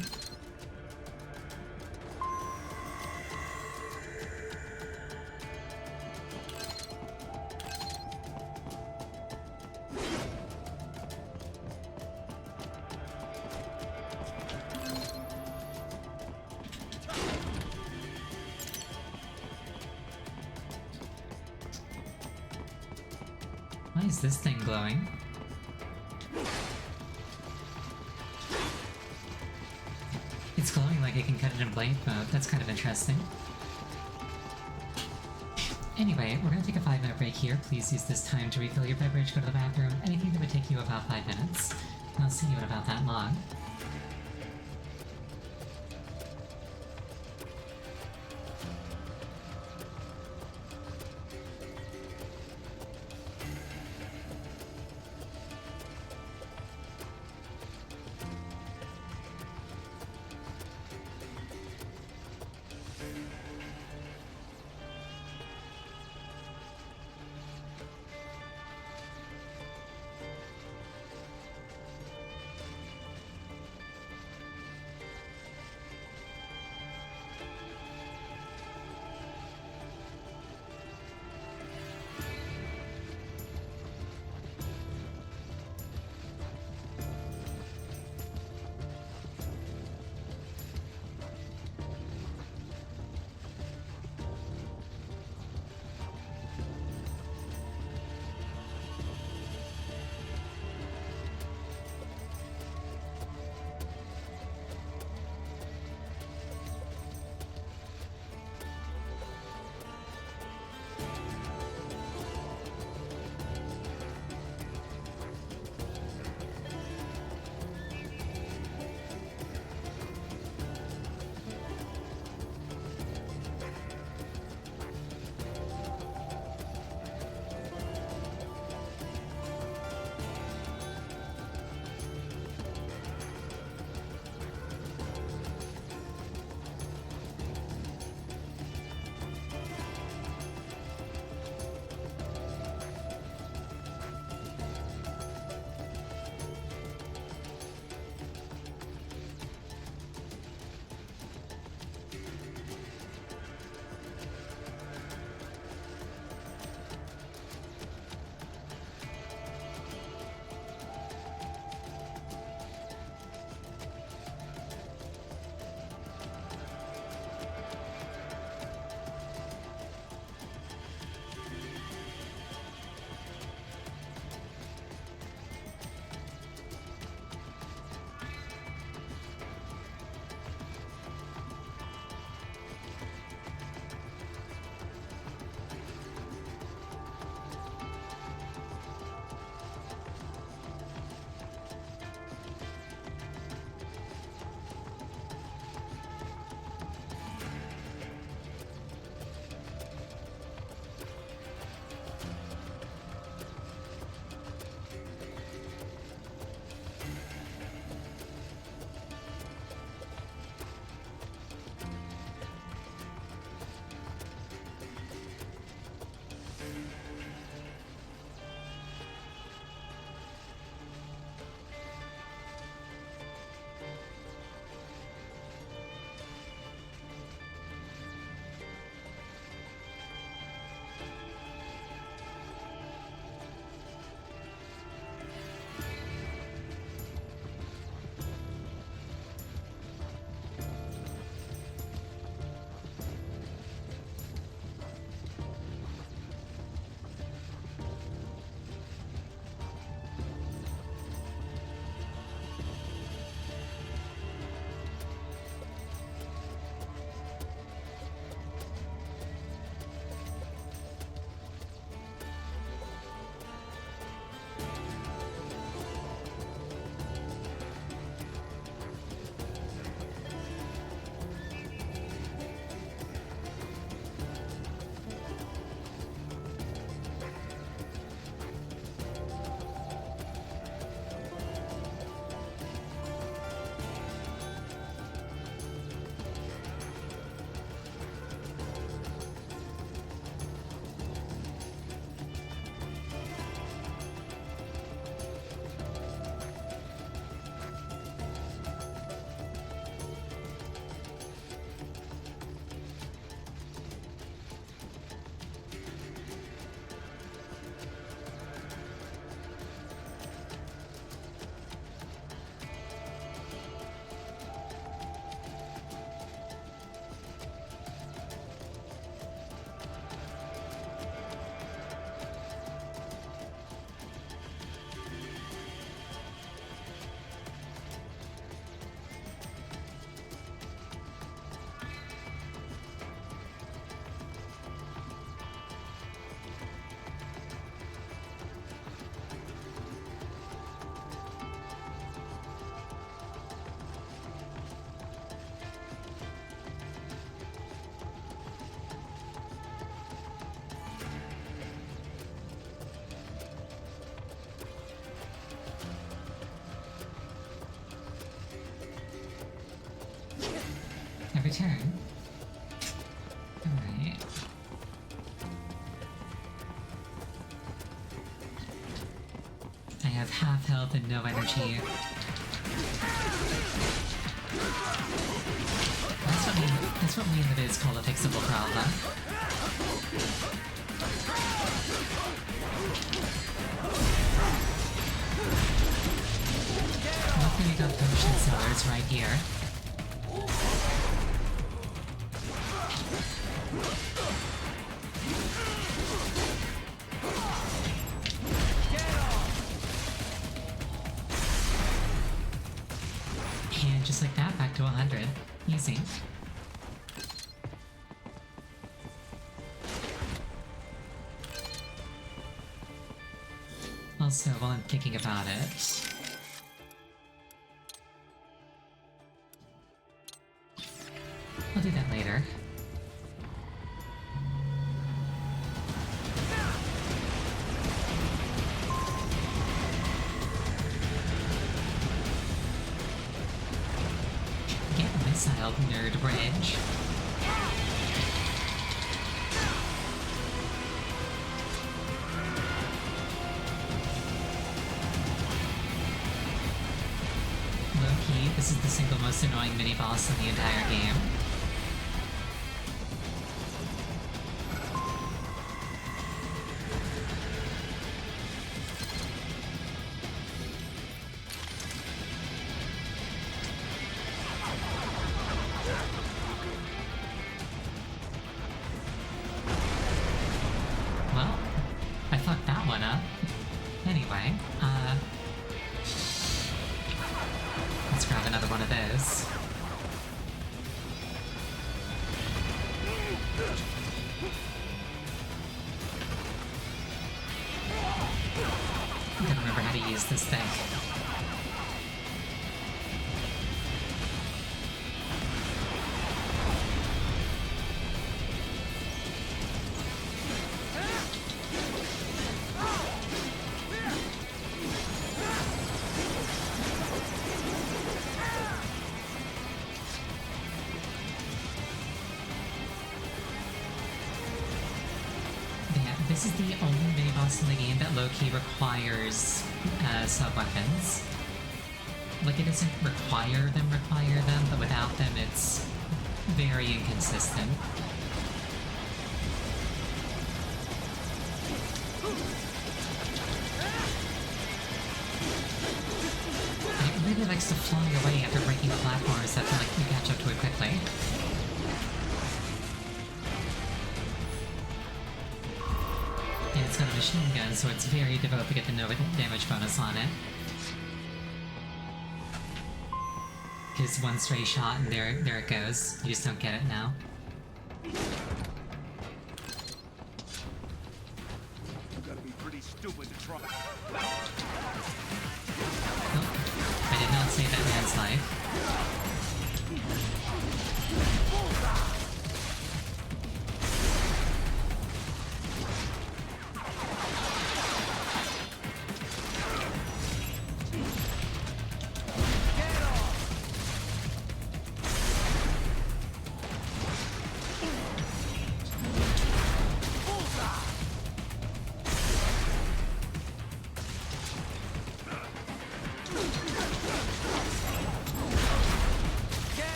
Why is this thing glowing? It's glowing like it can cut it in blade mode. That's kind of interesting. Anyway, we're gonna take a 5-minute break here. Please use this time to refill your beverage, go to the bathroom, anything that would take you about 5 minutes. And I'll see you in about that long. return. Alright. I have half health and no energy. That's what we in the biz call a fixable problem. Luckily we got potion sellers right here. And just like that, back to 100. Easy. Also, while I'm thinking about it... I'll do that later. Get missile, nerd bridge. Low-key, this is the single most annoying mini-boss in the entire game. Well, I fucked that one up. Anyway, let's grab another one of those. I don't remember how to use this thing. This is the only mini-boss in the game that low-key requires sub-weapons. Like, it doesn't require them, but without them it's very inconsistent. And it really likes to fly away after breaking platforms that like you catch up to it quickly. And it's got a machine gun, so it's very devout to get the no damage bonus on it. Because one stray shot and there it goes. You just don't get it now. You gotta be pretty stupid to try. Oh, I did not save that man's life.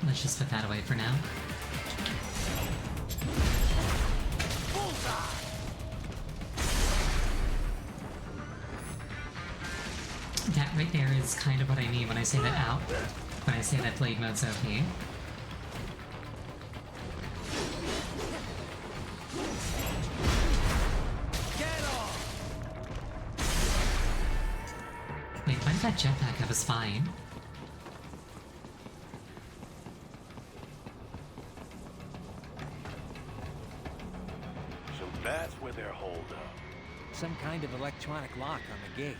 Let's just put that away for now. That right there is kind of what I mean when I say that when I say that blade mode's OP. Wait, why did that jetpack have a spine? That's where they're holed up. Some kind of electronic lock on the gate.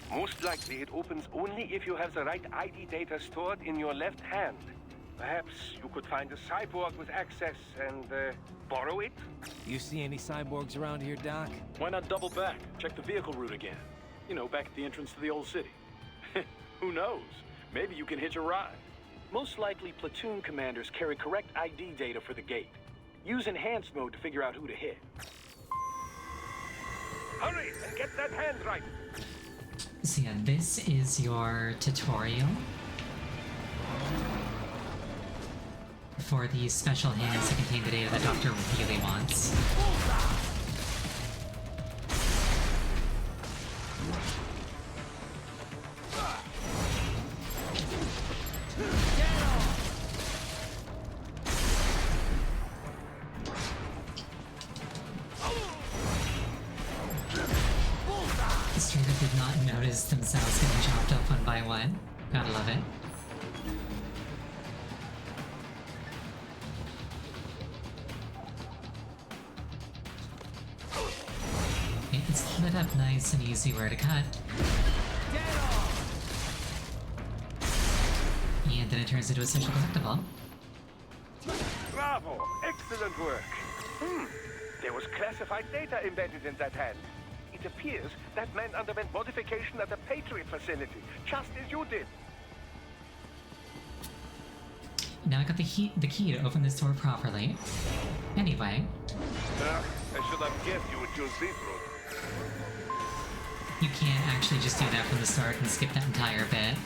Most likely it opens only if you have the right ID data stored in your left hand. Perhaps you could find a cyborg with access and borrow it? You see any cyborgs around here, Doc? Why not double back? Check the vehicle route again. You know, back at the entrance to the old city. Who knows? Maybe you can hitch a ride. Most likely, platoon commanders carry correct ID data for the gate. Use enhanced mode to figure out who to hit. Hurry and get that hand right! So yeah, this is your tutorial for the special hands that contain the data that Doctor really wants. Straight up did not notice themselves getting chopped up one by one. Gotta love it. Okay, it's split up nice and easy where to cut. And then it turns into a special collectible. Bravo! Excellent work! There was classified data embedded in that hand. It appears that man underwent modification at the Patriot facility, just as you did. Now I got the key to open this door properly. Anyway. I should have guessed you would choose this route. You can't actually just do that from the start and skip that entire bit.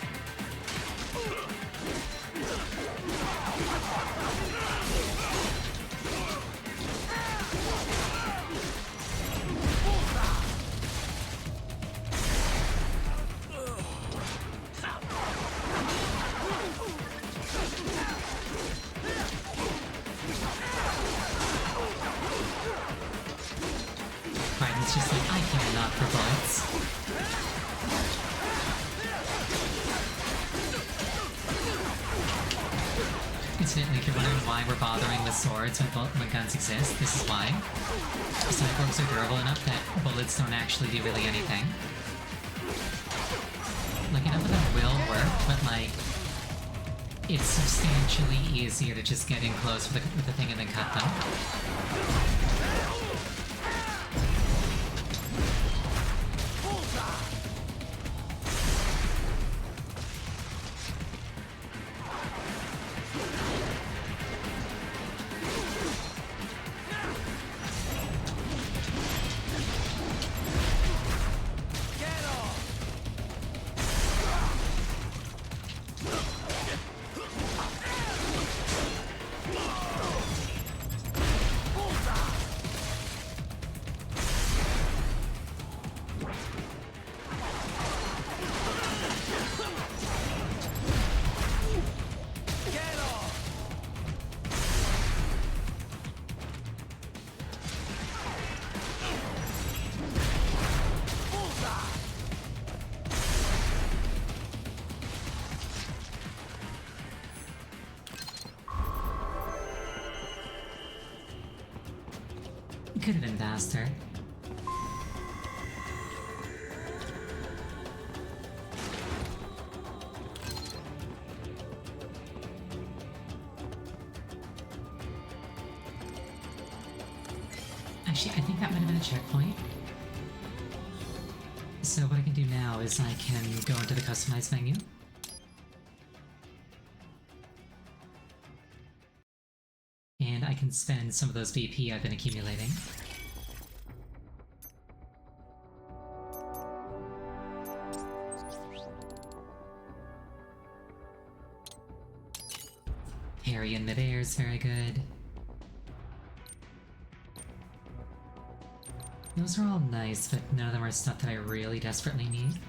It's just like, I care not for bullets. Incidentally, if you're wondering why we're bothering with swords when guns exist, this is why. Cyborgs are durable enough that bullets don't actually do really anything. Like, enough of them will work, but like, it's substantially easier to just get in close with the thing and then cut them. Could have been faster. Actually, I think that might have been a checkpoint. So what I can do now is I can go into the customize menu. And I can spend some of those BP I've been accumulating. Parry in midair is very good. Those are all nice, but none of them are stuff that I really desperately need.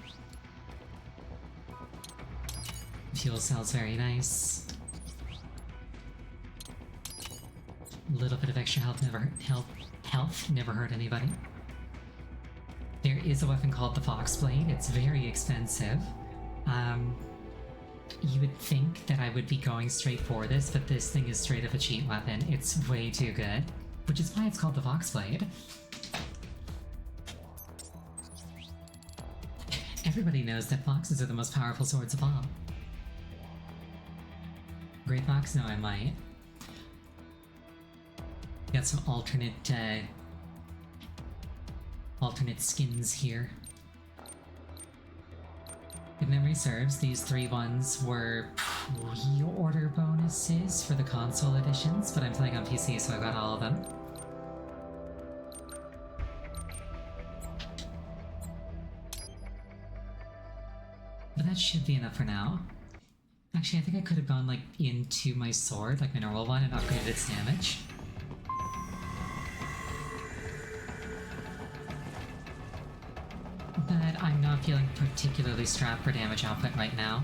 Fuel cell's very nice. Little bit of extra health never hurt anybody. There is a weapon called the Foxblade. It's very expensive. You would think that I would be going straight for this, but this thing is straight up a cheat weapon. It's way too good, which is why it's called the Foxblade. Everybody knows that foxes are the most powerful swords of all. Great box? No, I might. Got some alternate skins here. If memory serves, these 3 ones were pre-order bonuses for the console editions, but I'm playing on PC, so I got all of them. But that should be enough for now. Actually, I think I could have gone, like, into my sword, like my normal one, and upgraded its damage. But I'm not feeling particularly strapped for damage output right now.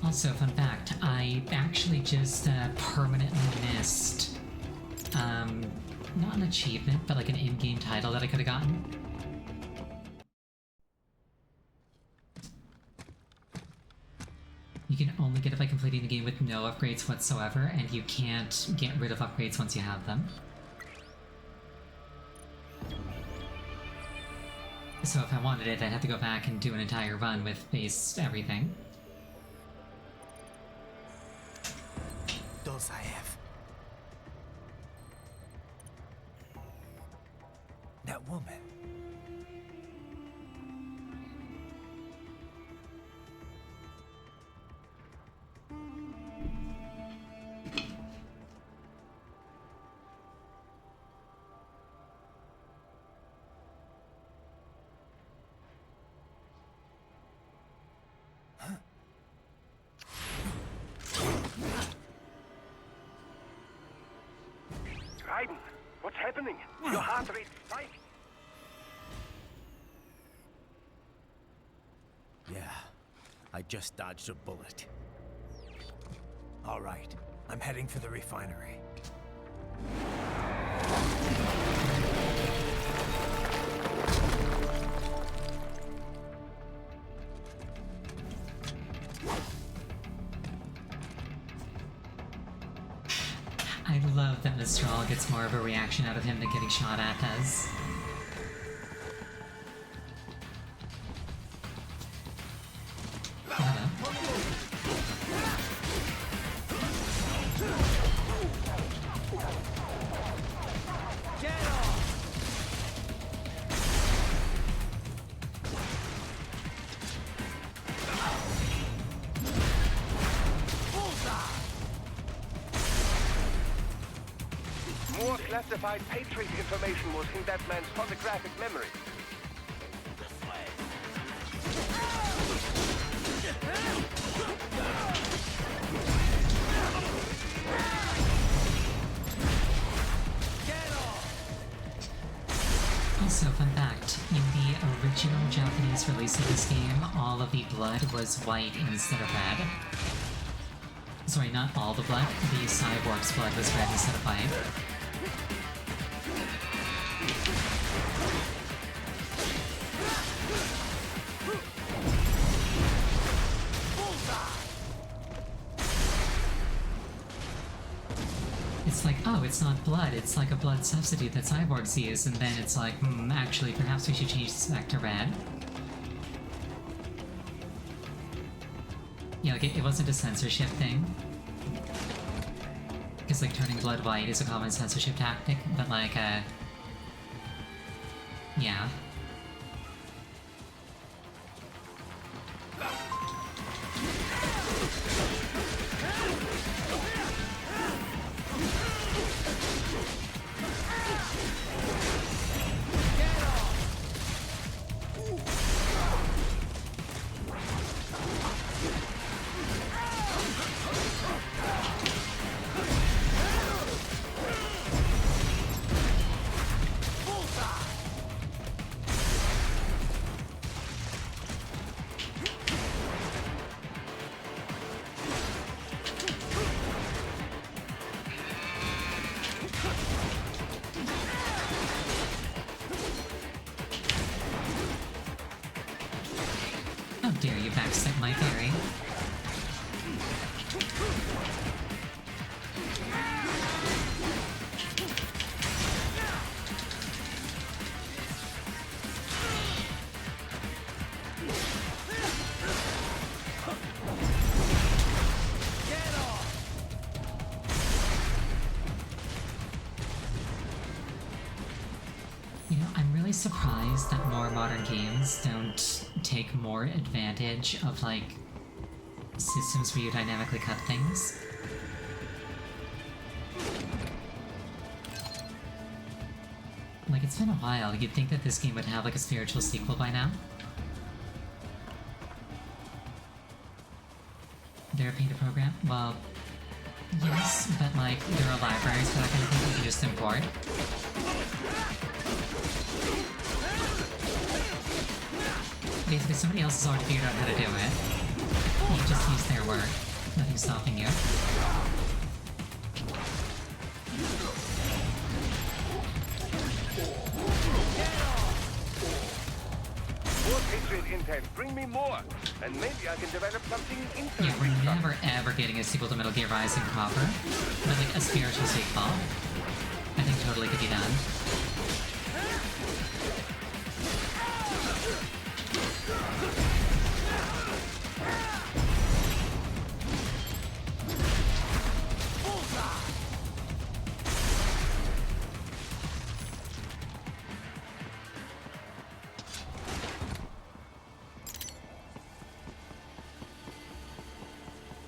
Also, fun fact, I actually just permanently missed, not an achievement, but like an in-game title that I could have gotten. You can only get it by completing the game with no upgrades whatsoever, and you can't get rid of upgrades once you have them. So if I wanted it, I'd have to go back and do an entire run with base everything. Dolzaev. That woman. Raiden, what's happening? Your heart rate spiked. Yeah, I just dodged a bullet. All right, I'm heading for the refinery. I love that Mistral gets more of a reaction out of him than getting shot at does. More classified Patriot information was in that man's photographic memory. Also, fun fact, in the original Japanese release of this game, all of the blood was white instead of red. Sorry, not all the blood, the cyborg's blood was red instead of white. It's like, oh, it's not blood, it's like a blood substitute that cyborgs use, and then it's like, actually, perhaps we should change this back to red. Yeah, like, it wasn't a censorship thing. Because, like, turning blood white is a common censorship tactic, but, like, yeah. How dare you backstep my theory? more modern games don't take more advantage of, like, systems where you dynamically cut things. Like, it's been a while. You'd think that this game would have, like, a spiritual sequel by now. They're a paid program? Well, yes, but, like, there are libraries for that kind of thing you can just import. Basically, somebody else has already figured out how to do it. You just use their work. Nothing's stopping you. More Patriot intel. Bring me more. And maybe I can develop something interesting. Yeah, we're never ever getting a sequel to Metal Gear Rising proper. But, like, a spiritual sequel, I think totally could be done.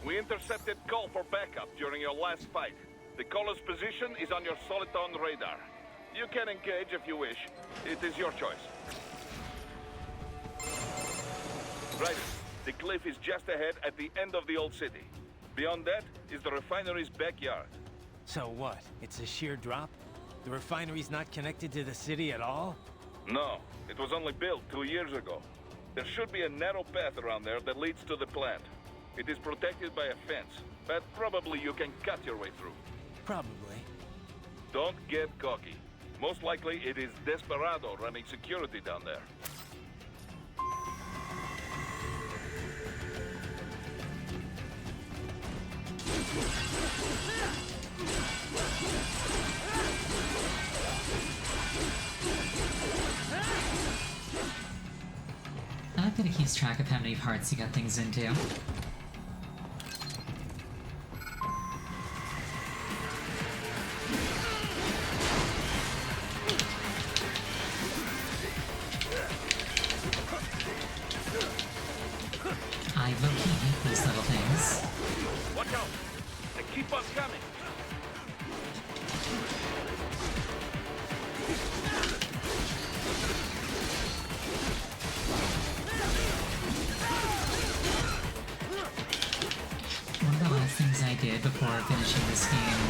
We intercepted call for backup during your last fight. The caller's position is on your Soliton radar. You can engage if you wish. It is your choice. Right. The cliff is just ahead at the end of the old city. Beyond that is the refinery's backyard. So what? It's a sheer drop? The refinery's not connected to the city at all? No, it was only built 2 years ago. There should be a narrow path around there that leads to the plant. It is protected by a fence, but probably you can cut your way through. Probably. Don't get cocky. Most likely it is Desperado running security down there. I like that it keeps track of how many parts you got things into. I low-key hate these little things. Watch out! They keep on coming! One of the last things I did before finishing this game,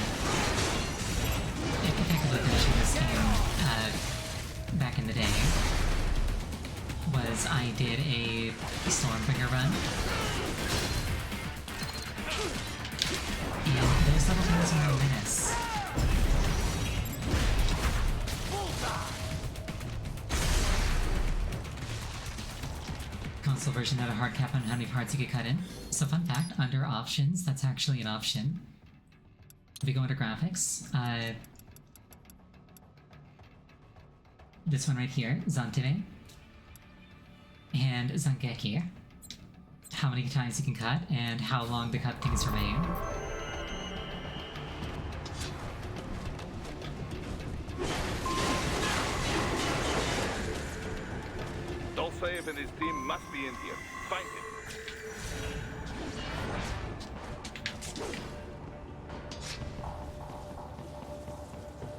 effectively finishing this game back in the day, was I did a Stormbringer run. And those little things are a menace. Console version had a hard cap on how many parts you could cut in. So fun fact, under options, that's actually an option. If you go into graphics, this one right here, Zantive, and Zangeki, how many times you can cut, and how long the cut things remain. Dolsaev and his team must be in here. Find him.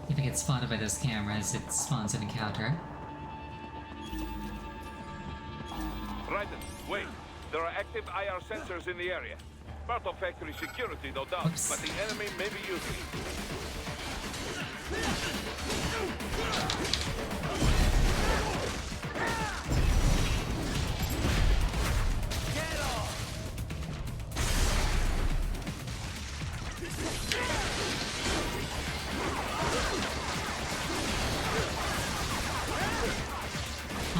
If it gets spotted by those cameras, it spawns an encounter. Raiden, wait. There are active IR sensors in the area. Part of factory security, no doubt, Oops. but the enemy may be using it.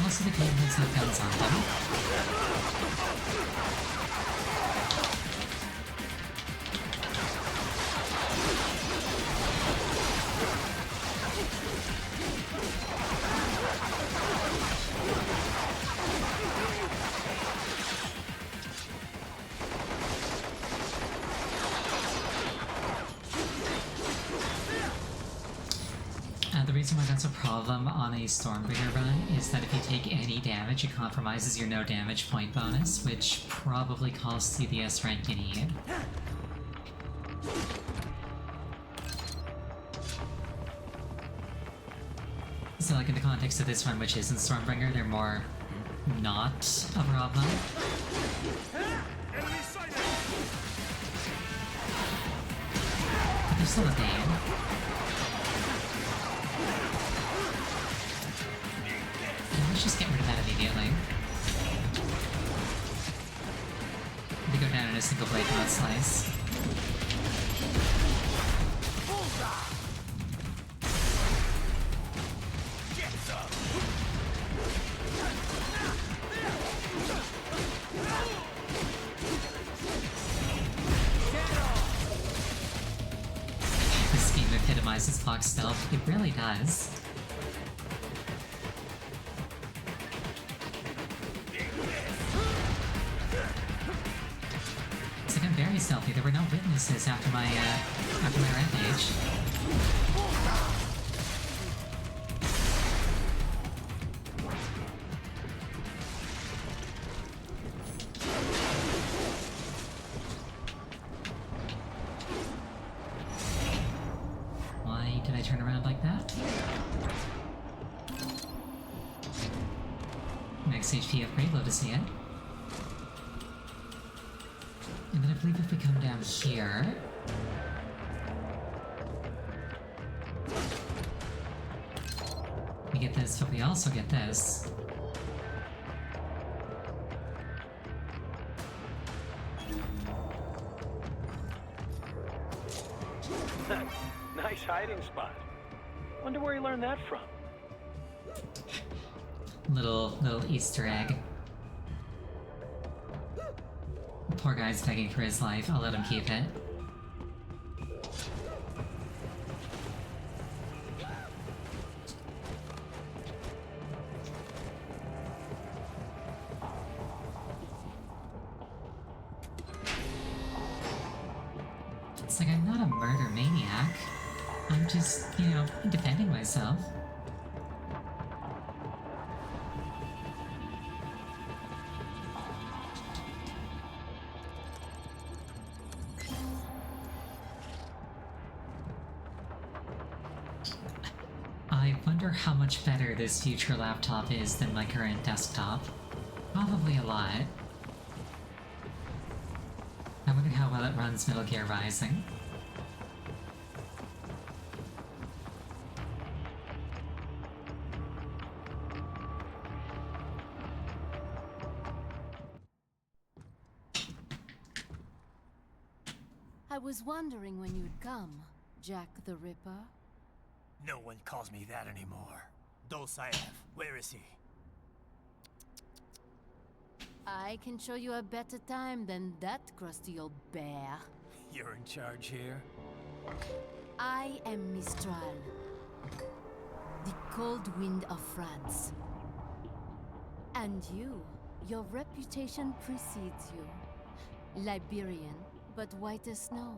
Also, the cameras have guns on them. The reason why that's a problem problem on a Stormbringer run is that if you take any damage, it compromises your no damage point bonus, which probably costs you the S rank you need. So like in the context of this run, which isn't Stormbringer, they're more not a problem. But they're still a pain. Let's just get rid of that immediately. They go down in a single blade mod slice. This game epitomizes Fox stealth. It really does. It's like I'm very stealthy. There were no witnesses after my rampage. Why did I turn around like that? Max HP upgrade, love to see it. And then I believe if we come down here... we get this, but we also get this. Nice hiding spot. Wonder where you learned that from. Little Easter egg. Poor guy's begging for his life. I'll let him keep it. It's like I'm not a murder maniac. I'm just, you know, defending myself. I wonder how much better this future laptop is than my current desktop. Probably a lot. I wonder how well it runs Metal Gear Rising. I was wondering when you'd come, Jack the Ripper. No one calls me that anymore. Dolsaev, where is he? I can show you a better time than that crusty old bear. You're in charge here? I am Mistral, the cold wind of France. And your reputation precedes you. Liberian, but white as snow.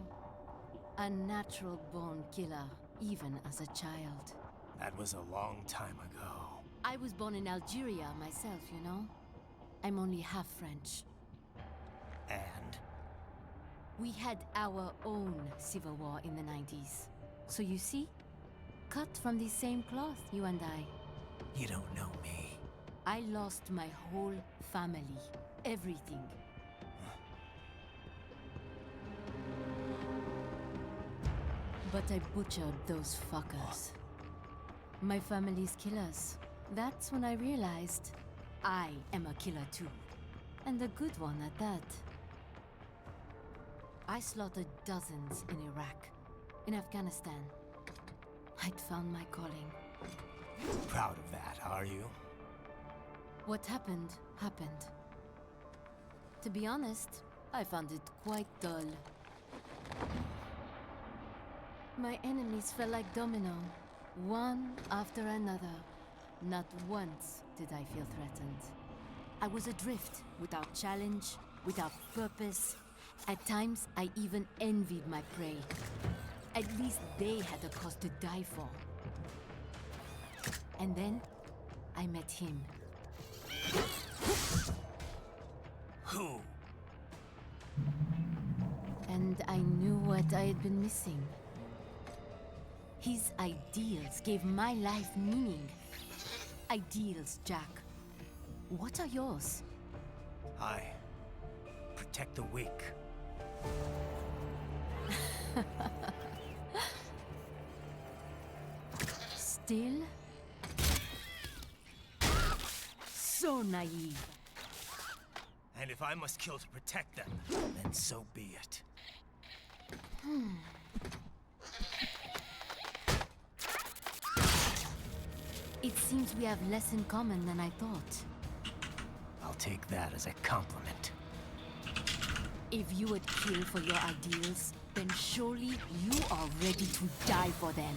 A natural-born killer, even as a child. That was a long time ago. I was born in Algeria myself, you know? I'm only half French. And? We had our own civil war in the 90s. So you see? Cut from the same cloth, you and I. You don't know me. I lost my whole family. Everything. But I butchered those fuckers. My family's killers. That's when I realized I am a killer too. And a good one at that. I slaughtered dozens in Iraq, in Afghanistan. I'd found my calling. Proud of that, are you? What happened, happened. To be honest, I found it quite dull. My enemies fell like domino, one after another. Not once did I feel threatened. I was adrift, without challenge, without purpose. At times, I even envied my prey. At least they had a cause to die for. And then I met him. Who? And I knew what I had been missing. His ideals gave my life meaning. Ideals, Jack. What are yours? I protect the weak. Still? So naive. And if I must kill to protect them, then so be it. It seems we have less in common than I thought. I'll take that as a compliment. If you would kill for your ideals, then surely you are ready to die for them.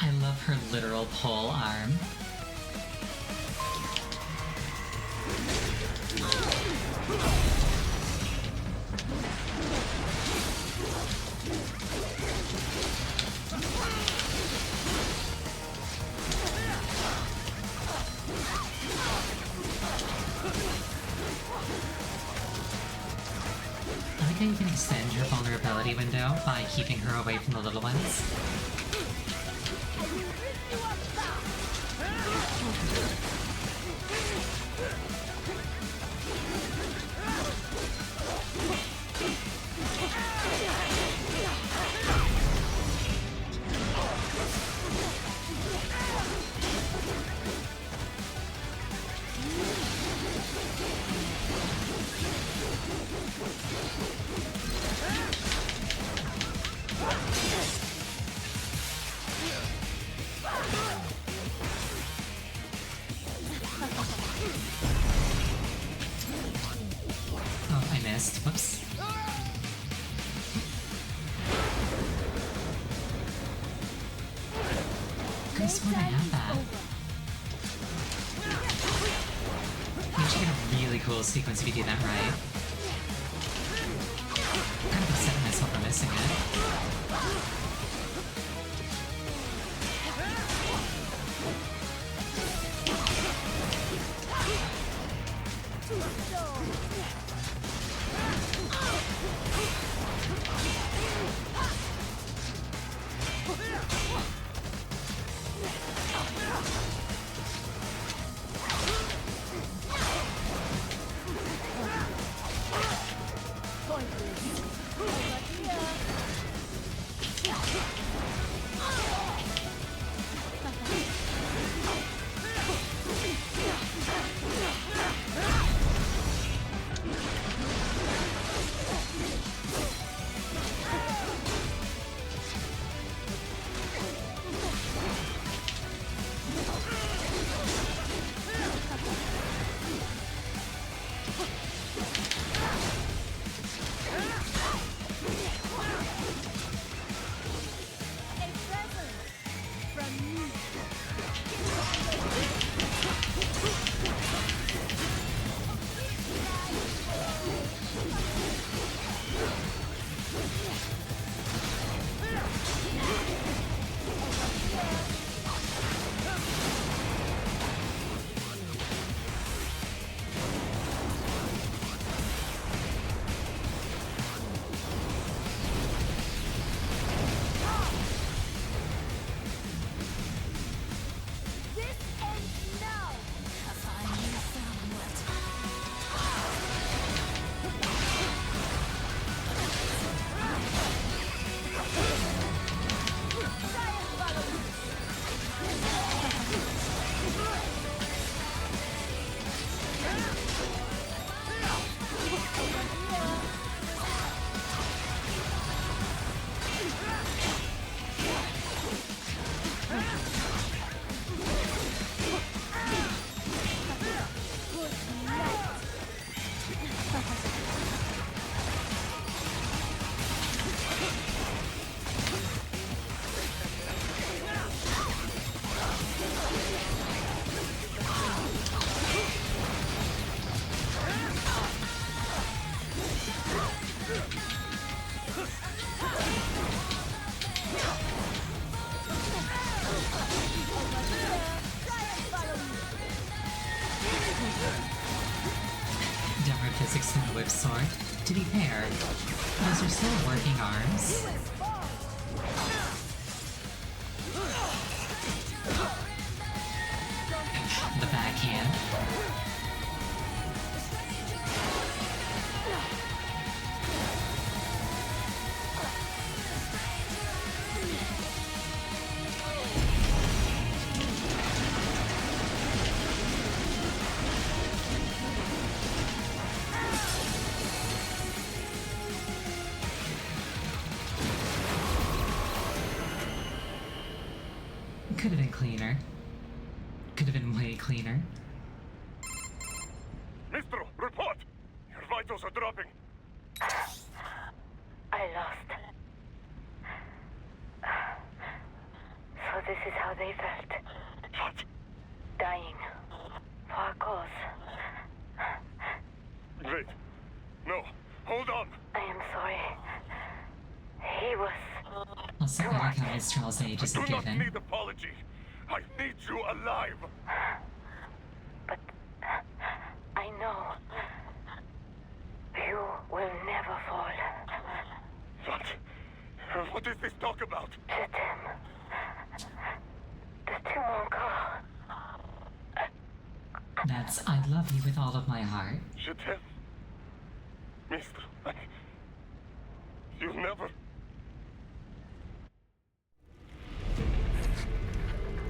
I love her literal pole arm. I like how you can extend your vulnerability window by keeping her away from the little ones. Oh, I missed. Whoops. Could have sworn I had that. You should get a really cool sequence if you do that right. I'm kind of upset at myself for missing it. just extend the whip sword. To be fair, those are still working arms. The backhand. Could have been cleaner. Could have been way cleaner. Mistro, report! Your vitals are dropping. I lost. So this is how they felt. What? Dying. For a cause. Wait. No. Hold on. I am sorry. He was... Also, I like how Mistral's age is a I do not given. need apology. I need you alive. But... I know... You will never fall. What? What is this talk about? Je t'aime. De tout mon corps. That's I love you with all of my heart. Je t'aime. Mister, you'll never...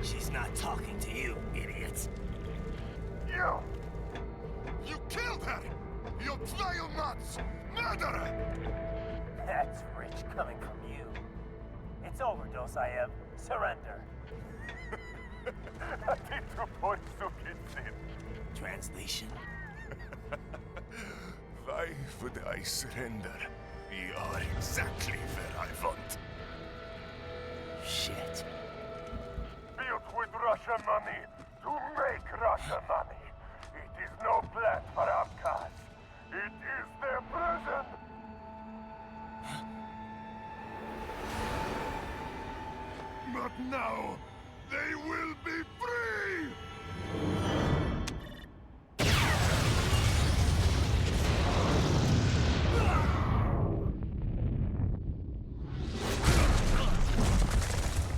She's not talking to you, idiot. You killed her! You vile nuts! Murderer! That's rich coming from you. It's overdose, I have. Surrender. Translation? Why would I surrender? You are exactly where I want. Shit. Built with Russian money to make Russian money. It is no plan for outcasts. It is their prison. But now, they will be free!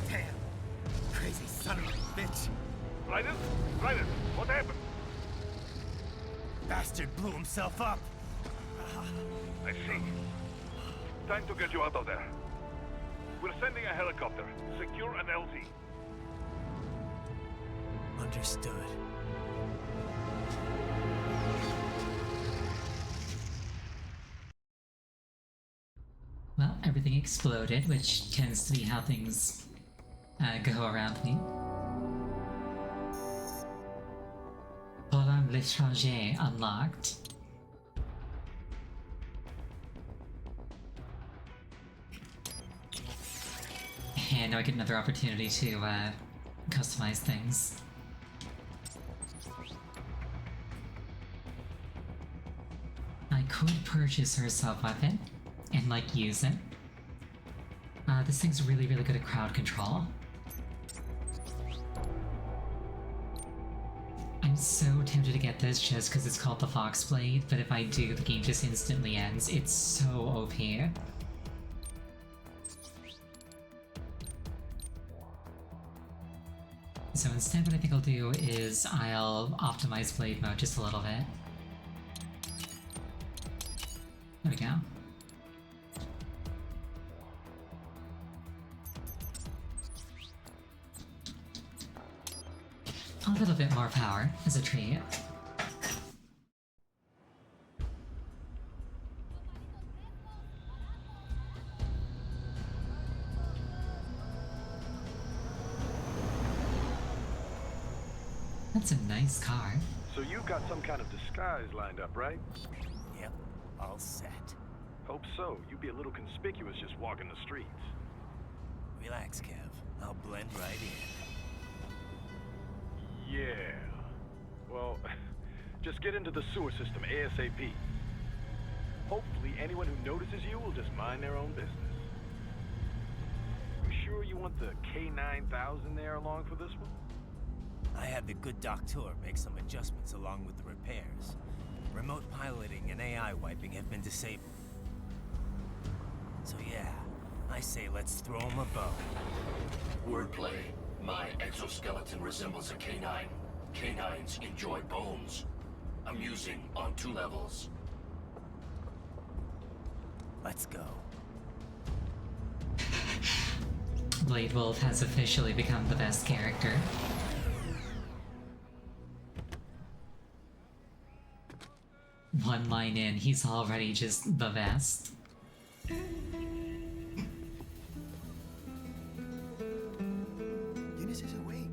Damn! Crazy son of a bitch! Raiden? Raiden, what happened? Bastard blew himself up! I see. Time to get you out of there. We're sending a helicopter. Secure an LZ. Understood. Well, everything exploded, which tends to be how things go around me. Programme l'étranger unlocked. And now I get another opportunity to customize things. I could purchase her sub-weapon and like use it. This thing's really, really good at crowd control. I'm so tempted to get this just because it's called the Foxblade, but if I do, the game just instantly ends. It's so OP. So instead what I think I'll do is I'll optimize blade mode just a little bit. There we go. A little bit more power as a treat. That's a nice car. So you've got some kind of disguise lined up, right? Yep, all set. Hope so. You'd be a little conspicuous just walking the streets. Relax, Kev. I'll blend right in. Yeah. Well, just get into the sewer system ASAP. Hopefully anyone who notices you will just mind their own business. You sure you want the K9000 there along for this one? I had the good doctor make some adjustments along with the repairs. Remote piloting and AI wiping have been disabled. So yeah, I say let's throw him a bone. Wordplay. My exoskeleton resembles a canine. Canines enjoy bones. Amusing on 2 levels. Let's go. Blade Wolf has officially become the best character. One line in, he's already just the best. ¿Quién es ese güey?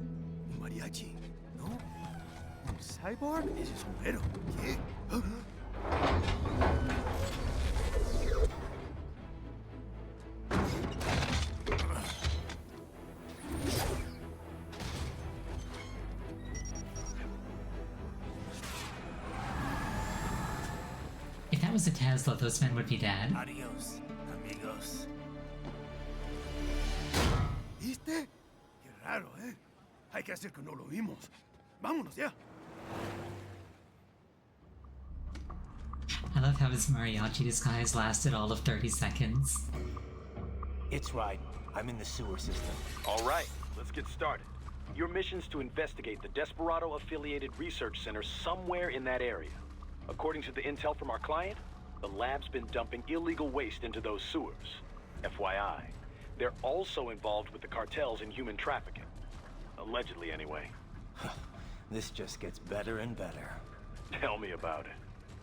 ¿Un mariachi? ¿No? ¿Un cyborg? Ese sombrero. ¿Qué? If that was a Tesla, those men would be dead. Adios, amigos. ¿Viste? Qué raro, ¿eh? Hay que hacer que no lo vimos. Vámonos ya. I love how his mariachi disguise lasted all of 30 seconds. It's right. I'm in the sewer system. All right, let's get started. Your mission's to investigate the Desperado-affiliated research center somewhere in that area. According to the intel from our client, the lab's been dumping illegal waste into those sewers. FYI, they're also involved with the cartels in human trafficking. Allegedly, anyway. This just gets better and better. Tell me about it.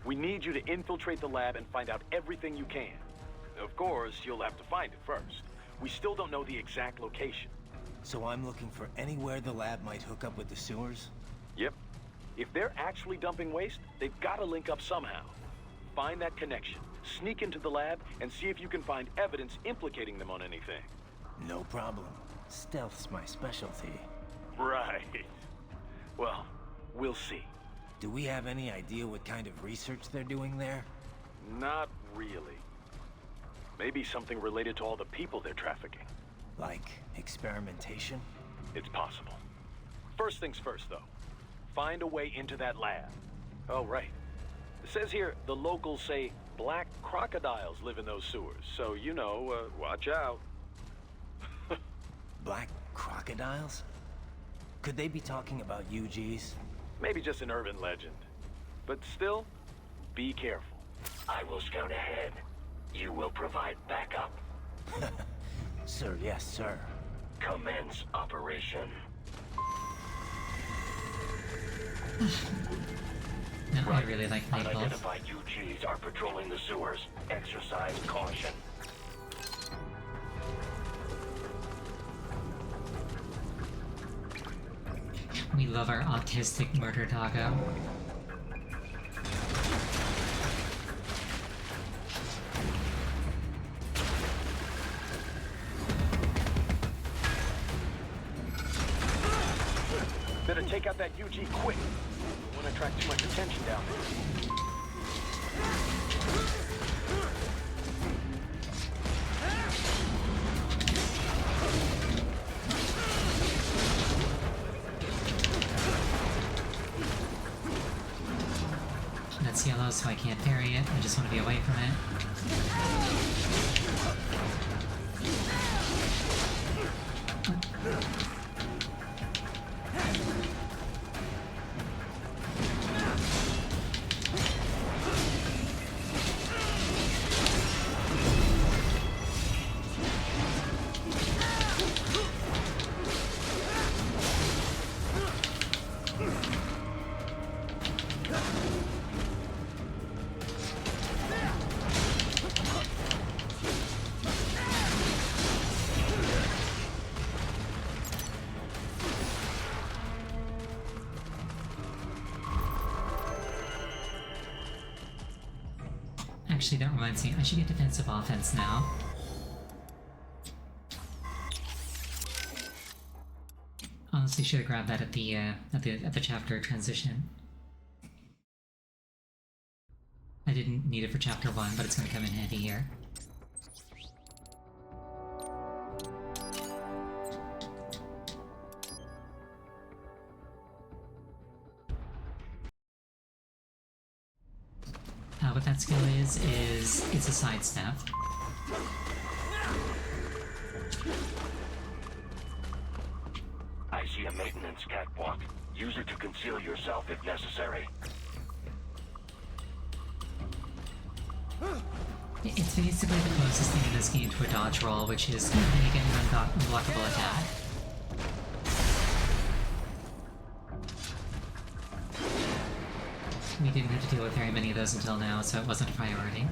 We need you to infiltrate the lab and find out everything you can. Of course, you'll have to find it first. We still don't know the exact location. So I'm looking for anywhere the lab might hook up with the sewers? Yep. If they're actually dumping waste, they've got to link up somehow. Find that connection, sneak into the lab, and see if you can find evidence implicating them on anything. No problem. Stealth's my specialty. Right. Well, we'll see. Do we have any idea what kind of research they're doing there? Not really. Maybe something related to all the people they're trafficking. Like experimentation? It's possible. First things first, though. Find a way into that lab. Oh, right. It says here the locals say black crocodiles live in those sewers, so, you know, watch out. Black crocodiles? Could they be talking about UGs? Maybe just an urban legend. But still, be careful. I will scout ahead. You will provide backup. Sir, yes, sir. Commence operation. No, I really like Blade Wolf. Unidentified UGs are patrolling the sewers. Exercise caution. We love our autistic murder doggo. Better take out that UG quick. Don't want to attract too much attention down there. That's yellow, so I can't parry it. I just want to be away from it. Actually, that reminds me, I should get defensive offense now. Honestly, should have grabbed that at the chapter transition. I didn't need it for chapter 1, but it's going to come in handy here. What that skill is it's a sidestep. I see a maintenance catwalk. Use it to conceal yourself if necessary. It's basically the closest thing in this game to a dodge roll, which is making an unblockable attack. We didn't have to deal with very many of those until now, so it wasn't a priority.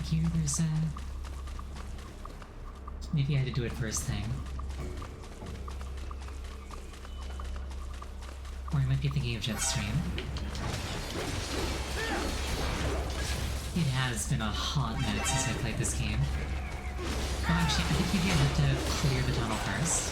Here, there's a... Maybe I had to do it first thing. Or I might be thinking of Jetstream. It has been a hot minute since I played this game. Oh, actually, I think maybe I have to clear the tunnel first.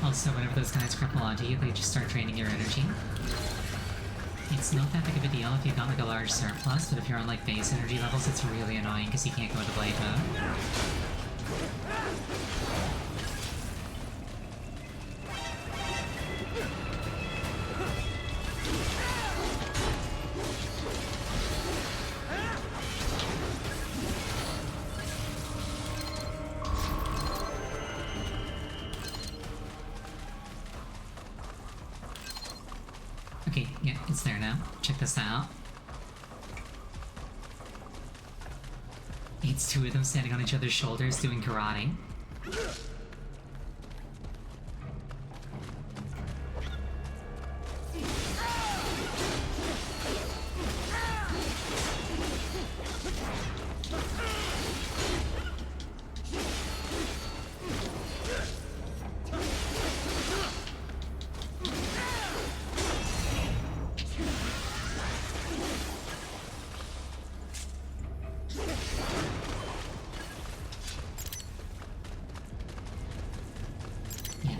Also, whenever those guys crumple onto you, they just start draining your energy. It's not that big of a deal if you've got like a large surplus, but if you're on like base energy levels, it's really annoying because you can't go into blade mode. Okay, yeah, it's there now. Check this out. It's two of them standing on each other's shoulders doing karate.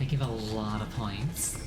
Give a lot of points.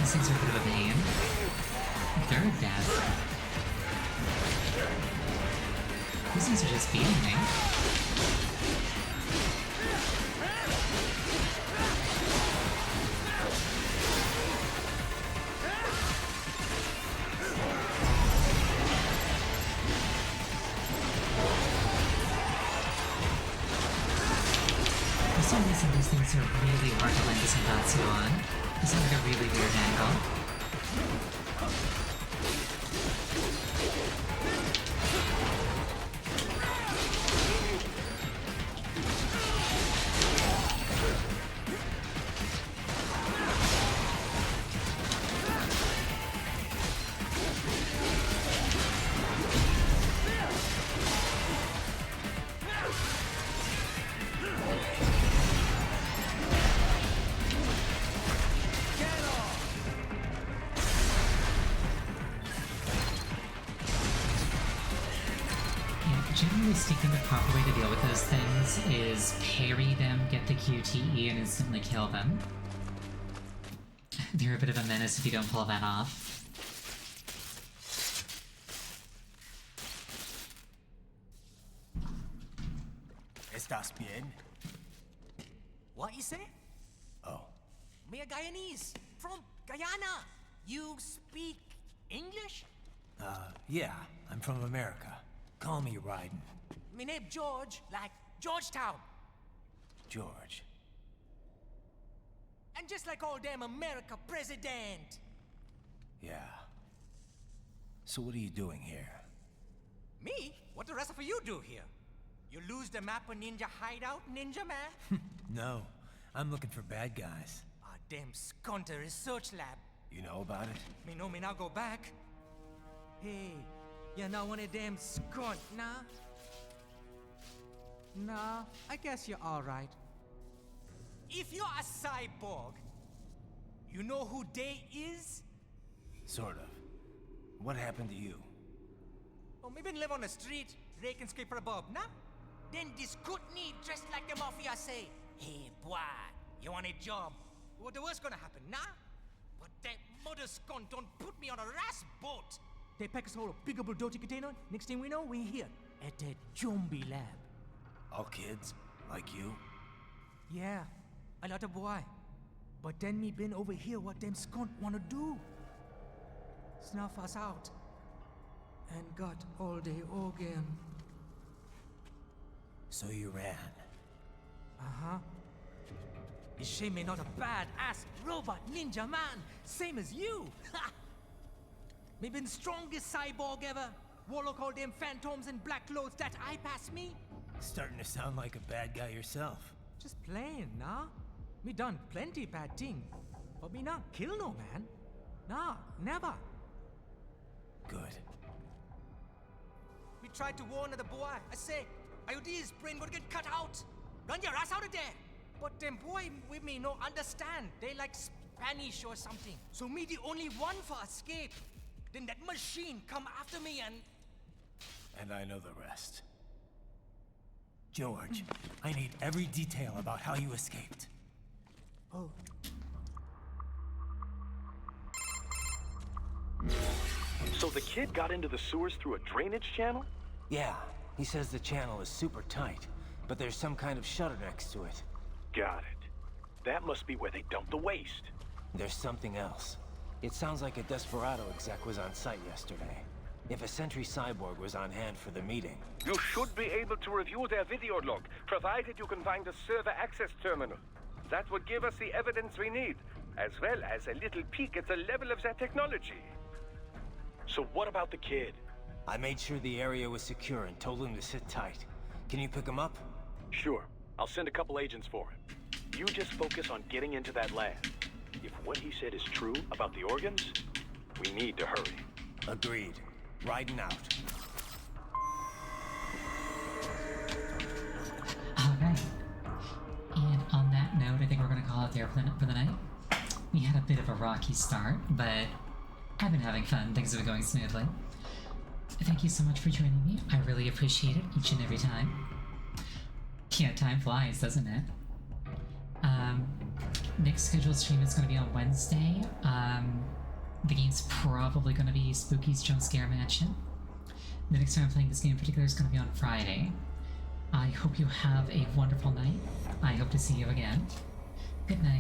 These things are a bit of a pain. They're dead. These things are just beating me. For some reason, these things are really hard to land this Imbatsu on. This is like a really weird angle. Generally speaking, the proper way to deal with those things is parry them, get the QTE, and instantly kill them. They're a bit of a menace if you don't pull that off. ¿Estás bien? What you say? Oh. Me a Guyanese from Guyana. You speak English? Yeah, I'm from America. Call me Raiden. Me name George, like Georgetown. George. And just like all damn America president. Yeah. So what are you doing here? Me? What the rest of you do here? You lose the map of Ninja Hideout, Ninja Man? No, I'm looking for bad guys. Ah, damn Skunter research lab. You know about it? Me know me now go back. Hey, you're not one of them skunt, nah? Nah, I guess you're alright. If you're a cyborg, you know who they is? Sort of. What happened to you? Oh, me been live on the street, rake and scrape for a bob, nah? Then this good need dressed like the mafia say, hey boy, you want a job? What the worst gonna happen, nah? But that mother skunt don't put me on a ras boat. They pack us whole a big dirty container. Next thing we know, we're here at that zombie lab. All kids? Like you? Yeah, a lot of boy. But then me been over here what them skunt wanna do. Snuff us out. And got all day organ. So you ran? Uh-huh. Is she me not a bad-ass robot ninja man, same as you? Ha! Me been strongest cyborg ever. Warlock all them phantoms in black clothes that eye pass me. Starting to sound like a bad guy yourself. Just plain, nah? Me done plenty bad thing. But me not kill no man. Nah, never. Good. Me tried to warn the boy. I say, IOD's brain gonna get cut out. Run your ass out of there. But them boy with me no understand. They like Spanish or something. So me the only one for escape. Then that machine come after me and... And I know the rest. George, I need every detail about how you escaped. Oh. So the kid got into the sewers through a drainage channel? Yeah, he says the channel is super tight, but there's some kind of shutter next to it. Got it. That must be where they dumped the waste. There's something else. It sounds like a Desperado exec was on site yesterday. If a Sentry Cyborg was on hand for the meeting. You should be able to review their video log, provided you can find a server access terminal. That would give us the evidence we need, as well as a little peek at the level of their technology. So what about the kid? I made sure the area was secure and told him to sit tight. Can you pick him up? Sure. I'll send a couple agents for him. You just focus on getting into that lab. If what he said is true about the organs, we need to hurry. Agreed. Riding out. Alright. And on that note, I think we're gonna call it there for the night. We had a bit of a rocky start, but I've been having fun. Things have been going smoothly. Thank you so much for joining me. I really appreciate it each and every time. Yeah, time flies, doesn't it? Nick's scheduled stream is going to be on Wednesday. The game's probably going to be Spooky's Jump Scare Mansion. The next time I'm playing this game in particular is going to be on Friday. I hope you have a wonderful night. I hope to see you again. Good night.